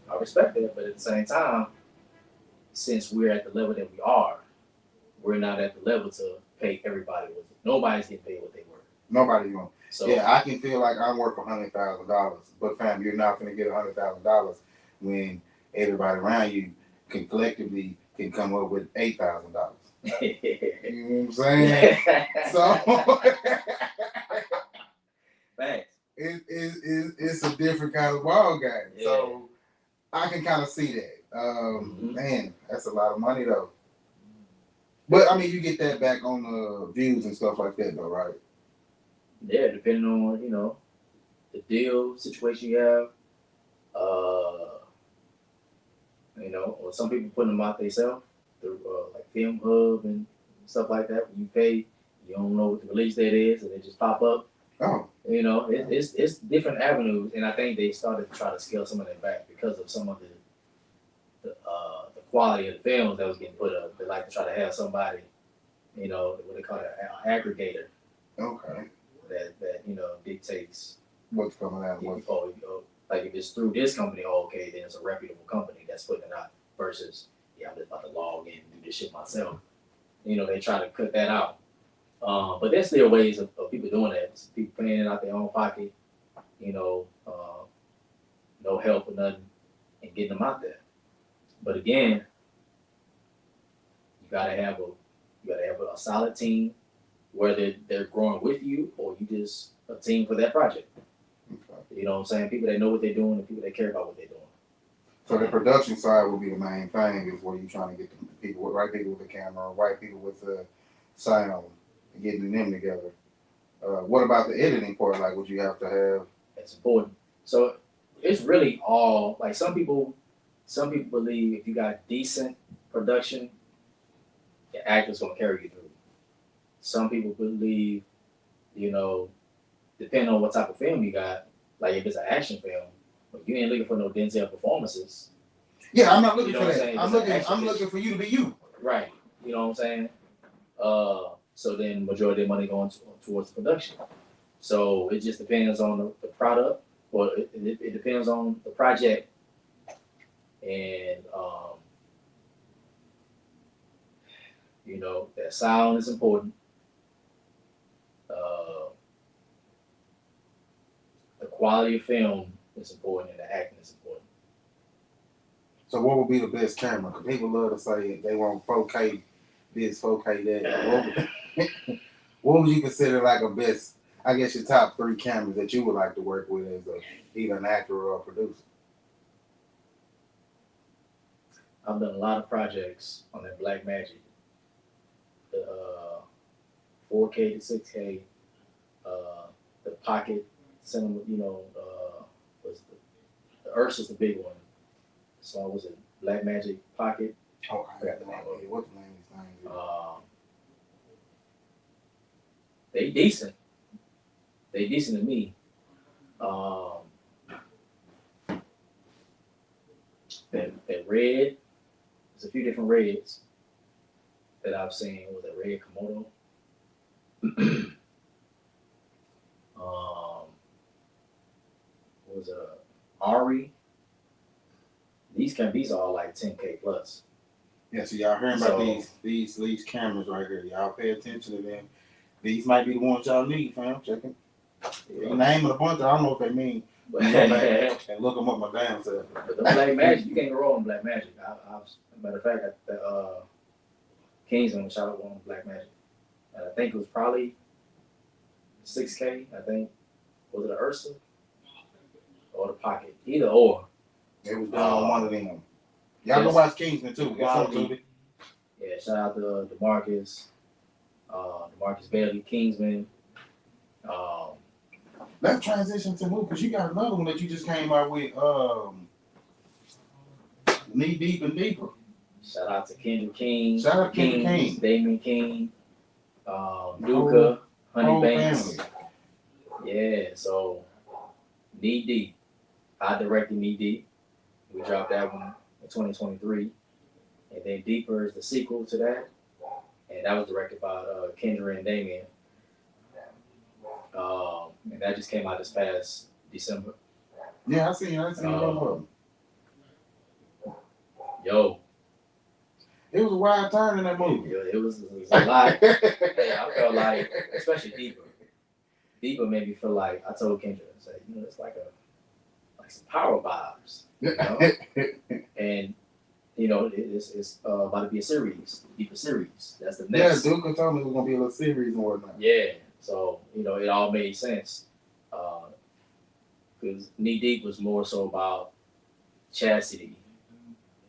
But at the same time, since we're at the level that we are, we're not at the level to pay everybody. Nobody's getting paid what they worth. Nobody's going. So yeah, I can feel like I'm worth $100,000, but fam, you're not going to get $100,000 when everybody around you can collectively can come up with $8,000. You know what I'm saying? So thanks. It's a different kind of ball game. Yeah. So I can kind of see that. Man, that's a lot of money though. But I mean, you get that back on the views and stuff like that, though, right? Yeah, depending on the deal situation you have. Or some people put them out themselves through like Film Hub and stuff like that. When you pay, you don't know what the release date is, and they just pop up. Oh. It's different avenues, and I think they started to try to scale some of that back because of some of the quality of the films that was getting put up. They like to try to have somebody, what they call it, an aggregator. Okay. That dictates what's coming out. Like if it's through this company, okay, then it's a reputable company that's putting it out. Versus, I'm just about to log in and do this shit myself. They try to cut that out. But there's still ways of people doing that. It's people paying it out their own pocket, no help or nothing, and getting them out there. But again, you gotta have a solid team, whether they're growing with you or you just a team for that project. Okay. You know what I'm saying? People that know what they're doing and people that care about what they're doing. So the production side will be the main thing, is where you're trying to get the people, right people with the camera, right people with the sound, and getting them together. What about the editing part? Like, what you have to have? That's important. So it's really all like some people believe if you got decent production, the actor's gonna carry you through. Some people believe, depending on what type of film you got, like if it's an action film, but you ain't looking for no Denzel performances. Yeah, I'm not looking for that. I'm looking for you to be you. Right. You know what I'm saying? So then majority of the money going towards production. So it just depends on the product, or it depends on the project, and that sound is important. The quality of film is important, and the acting is important. So what would be the best camera? Because people love to say they want 4K this, 4K that. What would you consider like a best, I guess, your top 3 cameras that you would like to work with as either an actor or a producer? I've done a lot of projects on that Black Magic. The 4K to 6K, the Pocket cinema, was the Ursa's the big one. So was it Black Magic Pocket? Oh, I forgot the name of it. What's the name of this thing? They decent. They decent to me. That red, there's a few different reds. that I've seen was a Red Komodo. Was a Ari. These are all like 10K plus. Yeah, so y'all hearing about these cameras right here. Y'all pay attention to them. These might be the ones y'all need, fam. Check them. Yeah. The name of the bunch, I don't know what they mean. But and look them up my damn self. But the Black Magic, you can't go wrong with Black Magic. Matter of fact, the Kingsman shot up on Black Magic. And I think it was probably 6K. I think. Was it an Ursa? Or the Pocket? Either or. It was done on one of them. Y'all go watch Kingsman too. Yeah, shout out to DeMarcus Bailey, Kingsman. Let's transition to move because you got another one that you just came out with. Knee Deep and Deeper. Shout out to Kendrick King. Shout out to Kendrick King. Damon King. Duka. Honey Banks. Family. Yeah, so Knee Deep. I directed Knee Deep. We dropped that one in 2023. And then Deeper is the sequel to that. And that was directed by Kendra and Damien. And that just came out this past December. Yeah, I seen both of them. Yo. It was a wild turn in that movie. Yeah, it was a lot. I felt like, especially Deeper. Deeper made me feel like, I told Kendra, I said, it's like some power vibes. And it's about to be a series, Deeper series. That's the next. Yeah, Duke told me it was gonna be a little series and whatnot. Yeah, so it all made sense. Because Knee Deep was more so about chastity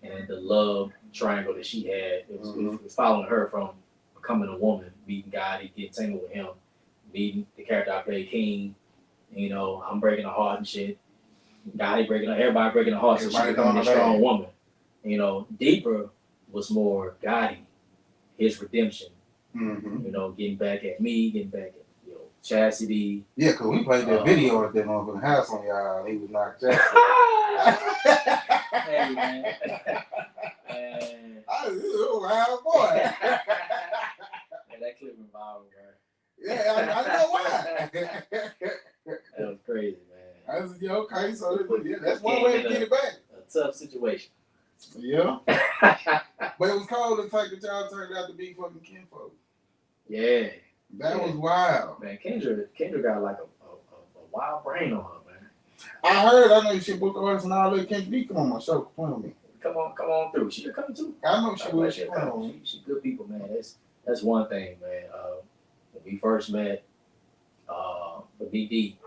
and the love triangle that she had. It was following her from becoming a woman, meeting Gotti, getting tangled with him, meeting the character I played, King. I'm breaking her heart and shit. Gotti everybody breaking her heart, so she becoming a strong woman. Deeper was more Gotti, his redemption. Mm-hmm. Getting back at me, getting back at Chastity. Yeah, because we played that video at that motherfucking house on y'all, and he was not Chastity. Hey, man. I was a wild boy. Yeah, that clip went viral, bro. Yeah, I know why. That was crazy, man. I said, yeah, okay, so that's one way to get it back. A tough situation. Yeah. But it was cold the fact that y'all turned out to be fucking kinfolk. Yeah. That was wild. Man, Kendra got like a wild brain on her, man. I know she booked artists and all that. Kendra, come on my show. Come on me. Come on through. She could come too. I know she will. She good people, man. That's one thing, man. When we first met, with BD,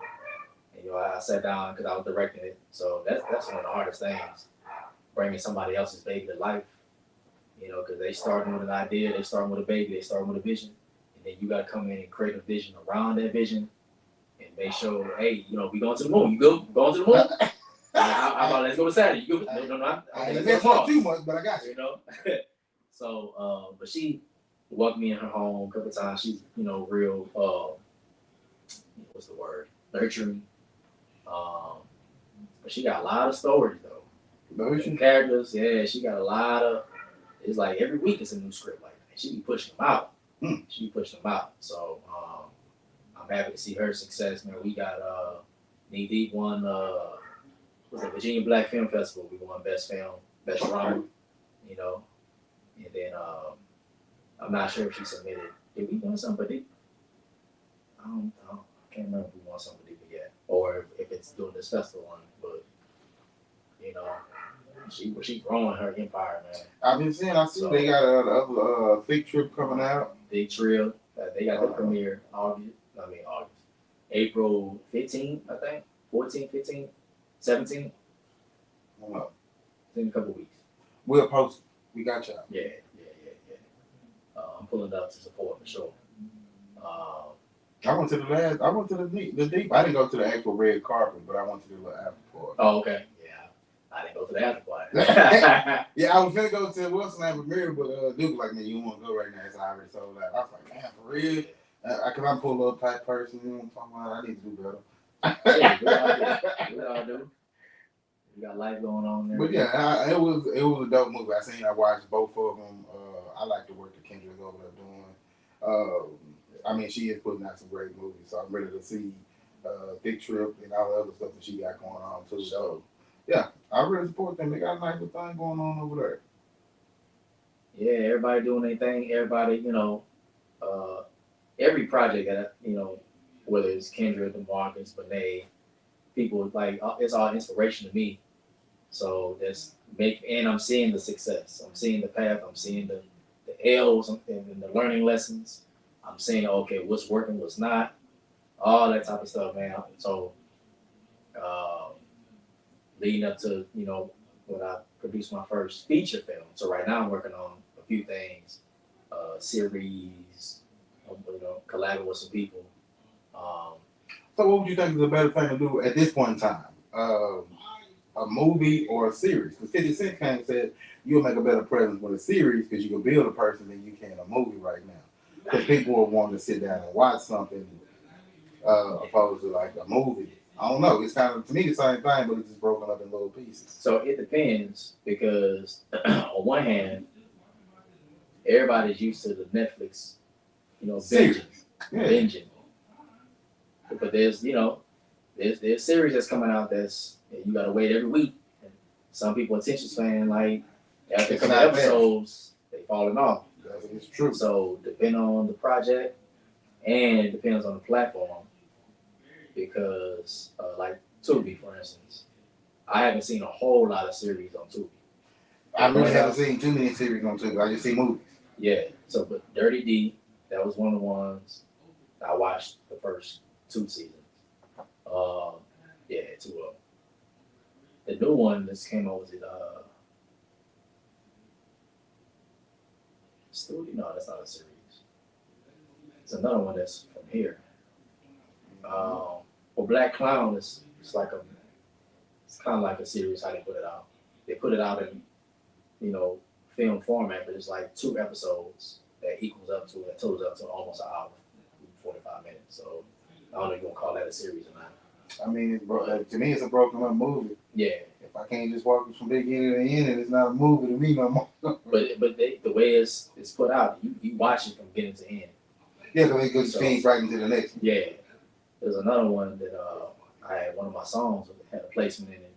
and, I sat down because I was directing it. So that's one of the hardest things, bringing somebody else's baby to life. Because they starting with an idea, they starting with a baby, they starting with a vision, and then you got to come in and create a vision around that vision, and make sure, hey, we going to the moon. You go going to the moon? How about let's go to Saturday? You go? No. I ain't talk too much, but I got you. So, but she welcomed me in her home a couple of times. She's, real, what's the word? Nurturing. But she got a lot of stories though. Characters, yeah. She got a lot of. It's like every week it's a new script. Like she be pushing them out. She be pushing them out. So I'm happy to see her success, man. We got Knee Deep won was the Virginia Black Film Festival. We won Best Film, Best Drama, and then I'm not sure if she submitted. Did we win something for Deep? I can't remember if we won something for Deep yet, or if it's doing this festival one. But she growing her empire, man. I've been seeing. I see they got a Big Trip coming out. Big Trip. They got the premiere August. April 15th, I think. 14th, 15th, 17th. In a couple weeks. We'll post it. We got y'all. Yeah. I'm pulling up to support for sure. I went to the deep. I didn't go to the actual red carpet, but I went to the little after party. Oh, okay. Yeah. I didn't go to the after party. Yeah, I was gonna go to what's the name of premiere, but Duke was like, man, you want to go right now? So I already sold out. I was like, man, for real? Cause I'm a pull up type person, you know what I'm talking about? I need to do better. Yeah, we all do. We got life going on there. But yeah, it was a dope movie. I watched both of them. I like the work that Kendra's over there doing. I mean, she is putting out some great movies, so I'm ready to see Big Trip and all the other stuff that she got going on too. So, yeah, I really support them. They got a nice little thing going on over there. Yeah, everybody doing their thing. Everybody, every project that whether it's Kendra, DeMarcus, Benet, people like it's all inspiration to me. So and I'm seeing the success. I'm seeing the path. I'm seeing the L's and the learning lessons. I'm seeing okay, what's working, what's not, all that type of stuff, man. So leading up to when I produced my first feature film. So right now I'm working on a few things, series, collabing with some people. So what would you think is a better thing to do at this point in time? A movie or a series? Because 50 Cent came and said you'll make a better presence with a series because you can build a person than you can a movie right now. Because people will want to sit down and watch something opposed to like a movie. I don't know. It's kind of, to me, the same thing, but it's just broken up in little pieces. So it depends because on one hand, everybody's used to the Netflix, binging. But there's series that's coming out that's you gotta wait every week. And some people attention span like after a couple episodes they falling off. It's true. So depending on the project and it depends on the platform. Because like Tubi, for instance, I haven't seen a whole lot of series on Tubi. I really haven't seen too many series on Tubi. I just see movies. Yeah. So, but Dirty D, that was one of the ones I watched the first 2 seasons. Yeah, 2 of them. The new one that came out was it Studio? No, that's not a series. It's another one that's from here. Well, Black Clown is it's kind of like a series how they put it out. They put it out in film format, but it's like 2 episodes that totals up to almost an hour, 45 minutes. So I don't know if you want to call that a series or not. I mean, to me, it's a broken up movie. Yeah. If I can't just walk from beginning to end, and it's not a movie to me no more. but the way it's put out, you watch it from beginning to end. Yeah, because it goes feeds right into the next one. Yeah. There's another one that I had one of my songs had a placement in it.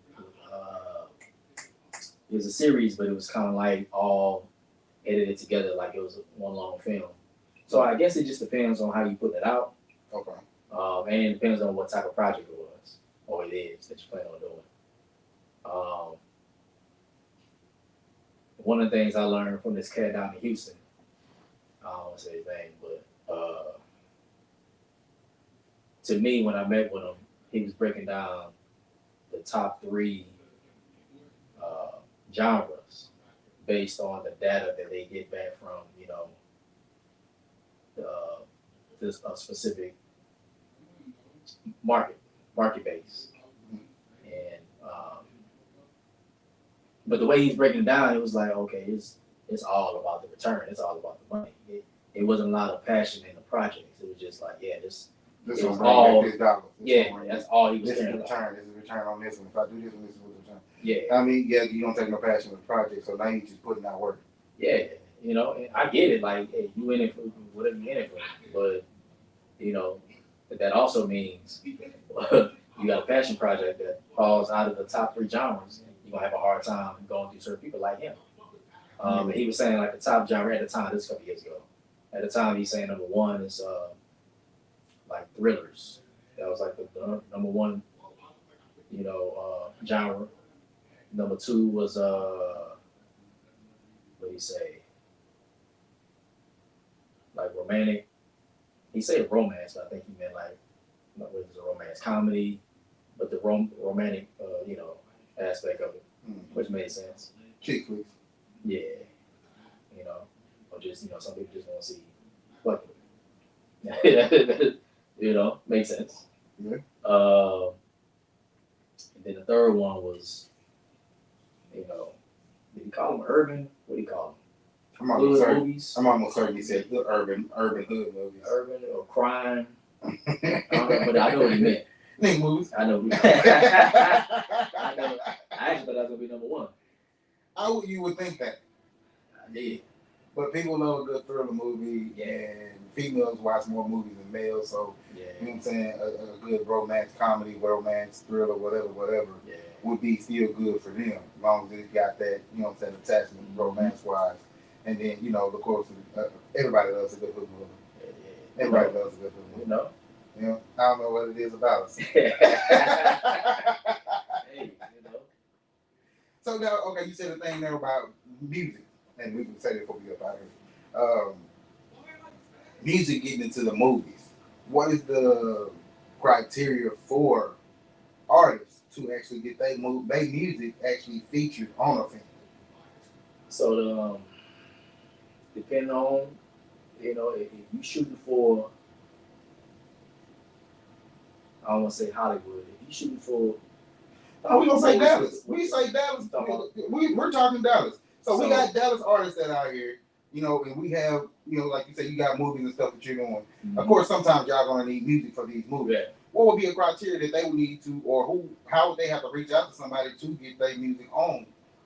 It was a series, but it was kind of like all edited together, like it was one long film. So I guess it just depends on how you put it out. Okay. And it depends on what type of project it was or it is that you plan on doing. One of the things I learned from this cat down in Houston, I don't want to say his name, but to me, when I met with him, he was breaking down the top 3 genres based on the data that they get back from, this specific market base. And but the way he's breaking it down, it was like, okay, it's all about the return. It's all about the money. It wasn't a lot of passion in the projects. It was just like, yeah, this is all. This dollar. That's all he was saying. saying. This is a return on this one. If I do this one, this is the return. Yeah. I mean, yeah, you don't take no passion with the project, so now you just putting out work. Yeah, and I get it. Like, hey, you in it for whatever you in it for, but that also means you got a passion project that falls out of the top 3 genres. You're gonna have a hard time going through certain people like him. And he was saying like the top genre at the time. This was a couple years ago. At the time, he's saying number 1 is like thrillers. That was like the number 1, genre. Number 2 was what do you say? Like romantic. He said romance, but I think he meant like what is a romance comedy, but the romantic aspect of it, which made sense. Chick flicks. Yeah, or just some people just want to see fuck it. Makes sense. Yeah. And then the third one was, did he call them urban? What do you call them? I'm almost certain he said urban hood movies. Urban or crime. I don't know, but I know what he meant. Nick movies. I know. I actually thought that was gonna be number 1. You would think that. I did. But people love a good thriller movie, and females watch more movies than males. So, you know what I'm saying? A good romance comedy, romance thriller, whatever, would be still good for them, as long as it's got that, you know what I'm saying, attachment romance wise. And then, you know, of course, everybody loves a good hood movie. Everybody loves a good hood movie. You know, I don't know what it is about us. So now, okay, you said a thing there about music, and we can say that before we get out here. Music getting into the movies. What is the criteria for artists to actually get their music actually featured on a film? So, depending on, you know, if you shooting for, I don't want to say Hollywood. If you shooting for, we gonna say Dallas. We say Dallas. We're talking Dallas. So we got Dallas artists that out here, you know, and we have, you know, like you said, you got movies and stuff that you're doing. Mm-hmm. Of course, sometimes y'all gonna need music for these movies. Yeah. What would be a criteria that they would need to, or how would they have to reach out to somebody to get their music on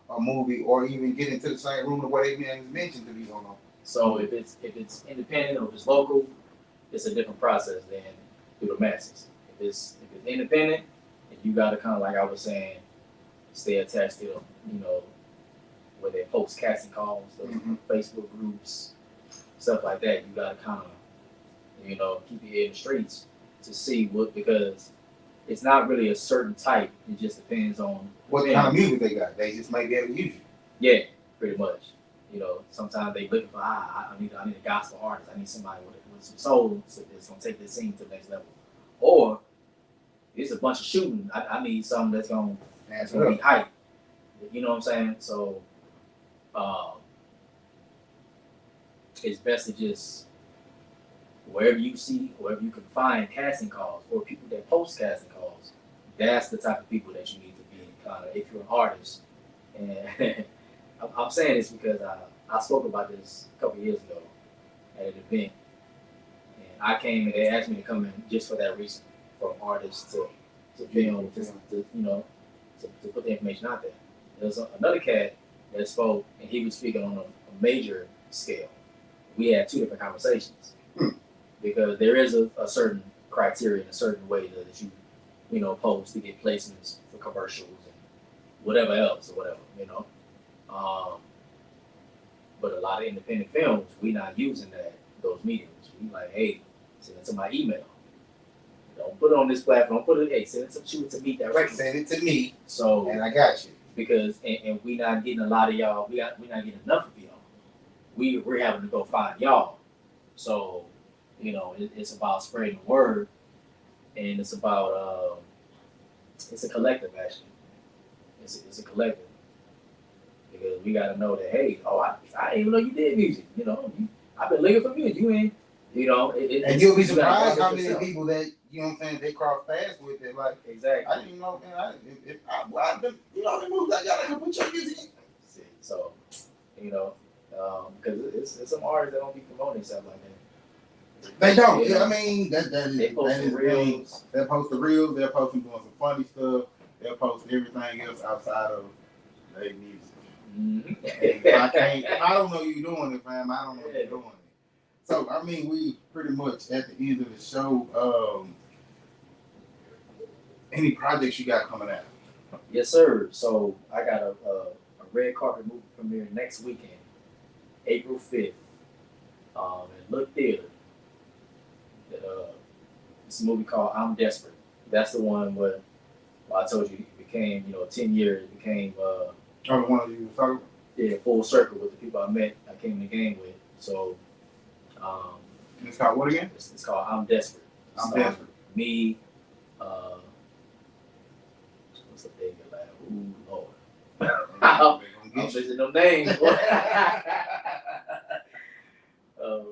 a movie, or even get into the same room the way they mentioned to be on? So if it's independent or if it's local, it's a different process than through the masses. If it's independent, and you gotta kind of, like I was saying, stay attached to, you know, where they post casting calls, those Facebook groups, stuff like that. You gotta kind of, you know, keep your ear in the streets to see because it's not really a certain type. It just depends on what kind of music they got. They just might be able to use it. Yeah, pretty much. You know, sometimes they looking for I need a gospel artist. I need somebody with some soul that's gonna take this scene to the next level. Or it's a bunch of shooting. I need something that's gonna be hype. You know what I'm saying? So it's best to just wherever you can find casting calls or people that post casting calls. That's the type of people that you need to be kind of if you're an artist. And I'm saying this because I spoke about this a couple years ago at an event, and I came and they asked me to come in just for that reason, for artists to film, to you know, to put the information out there. There was another cat that spoke, and he was speaking on a major scale. We had two different conversations because there is a certain criteria and a certain way that you know, post to get placements for commercials and whatever else or whatever, you know. But a lot of independent films, we not using those mediums. We like, hey, send it to my email. Don't put it on this platform. Put it, hey, shoot it to me directly. Send it to me. So, and I got you. Because and we not getting a lot of y'all. We not getting enough of y'all. We're having to go find y'all. So, you know, it's about spreading the word, and it's about it's a collective actually. It's a collective. Because we got to know that, hey, I didn't even know you did music. You know, I've been looking for music. You ain't, you know. And you'll be surprised how many people that, you know what I'm saying, they cross paths with it. Like, exactly. I didn't even know, man. I've been, you know, the moves I got to put your music in. See, so, you know, because it's some artists that don't be promoting stuff like that. They don't. Yeah, I mean, they post the reels. They'll post the reels. They'll post them doing some funny stuff. They'll post everything else outside of their music. Mm-hmm. If I don't know you doing it, fam, I don't know you're doing it. So, I mean, we pretty much at the end of the show. Any projects you got coming out? Yes, sir. So, I got a red carpet movie premiere next weekend, April 5th, at Look Theater. It's a movie called I'm Desperate. That's the one where I told you it became, 10 years, it became... the one you were talking about? Yeah, full circle with the people I met, I came in the game with. So, it's called what again? It's called I'm Desperate. I'm Desperate. Me, what's the thing like? Ooh, Lord. I'm missing no names.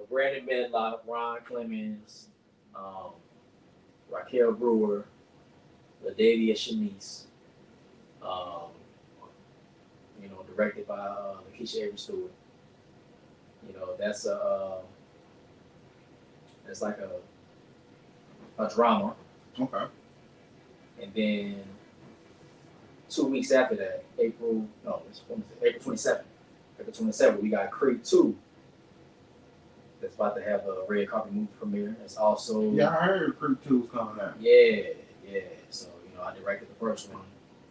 Brandon Medlock, Ron Clemens, Raquel Brewer, LaDavia Shanice, directed by Lakeisha Avery Stewart. That's like a drama. Okay. And then 2 weeks after that, April 27th. April 27th, we got Creed 2 that's about to have a red carpet movie premiere. It's also Yeah, I heard Crew 2 was coming out. Yeah. So I directed the first one.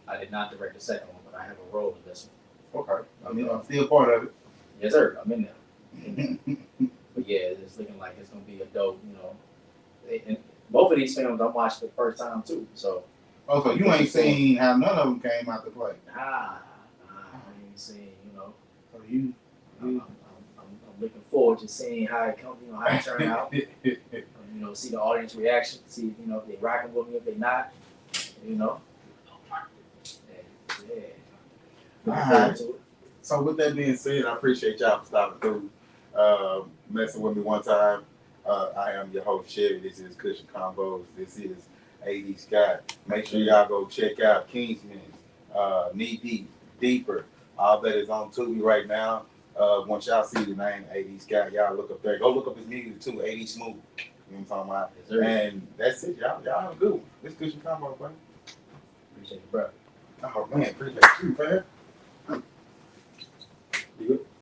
I did not direct the second one, but I have a role in this one. Okay, I mean I'm still part of it. Yes, sir. I'm in there. But yeah, it's looking like it's gonna be a dope. And both of these films I watched the first time too. So. Oh, so you ain't seen how none of them came out to play? Nah, I ain't seen. So you I'm looking forward to seeing how it comes. How it turn out. See the audience reaction. See if they rocking with me, if they not. All right. So with that being said, I appreciate y'all for stopping through, messing with me one time. I am your host, Chevy. This is Kush&Konvos. This is AD Scott. Make sure y'all go check out Kingsman, Knee Deep, Deeper. All that is on Tubi right now. Once y'all see the name AD Scott, y'all look up there. Go look up his music too, AD Smooth. You know what I'm talking about? Yes, and that's it. Y'all have a good one. This Kush&Konvos, buddy. Appreciate it, bro. Oh man, appreciate you, man.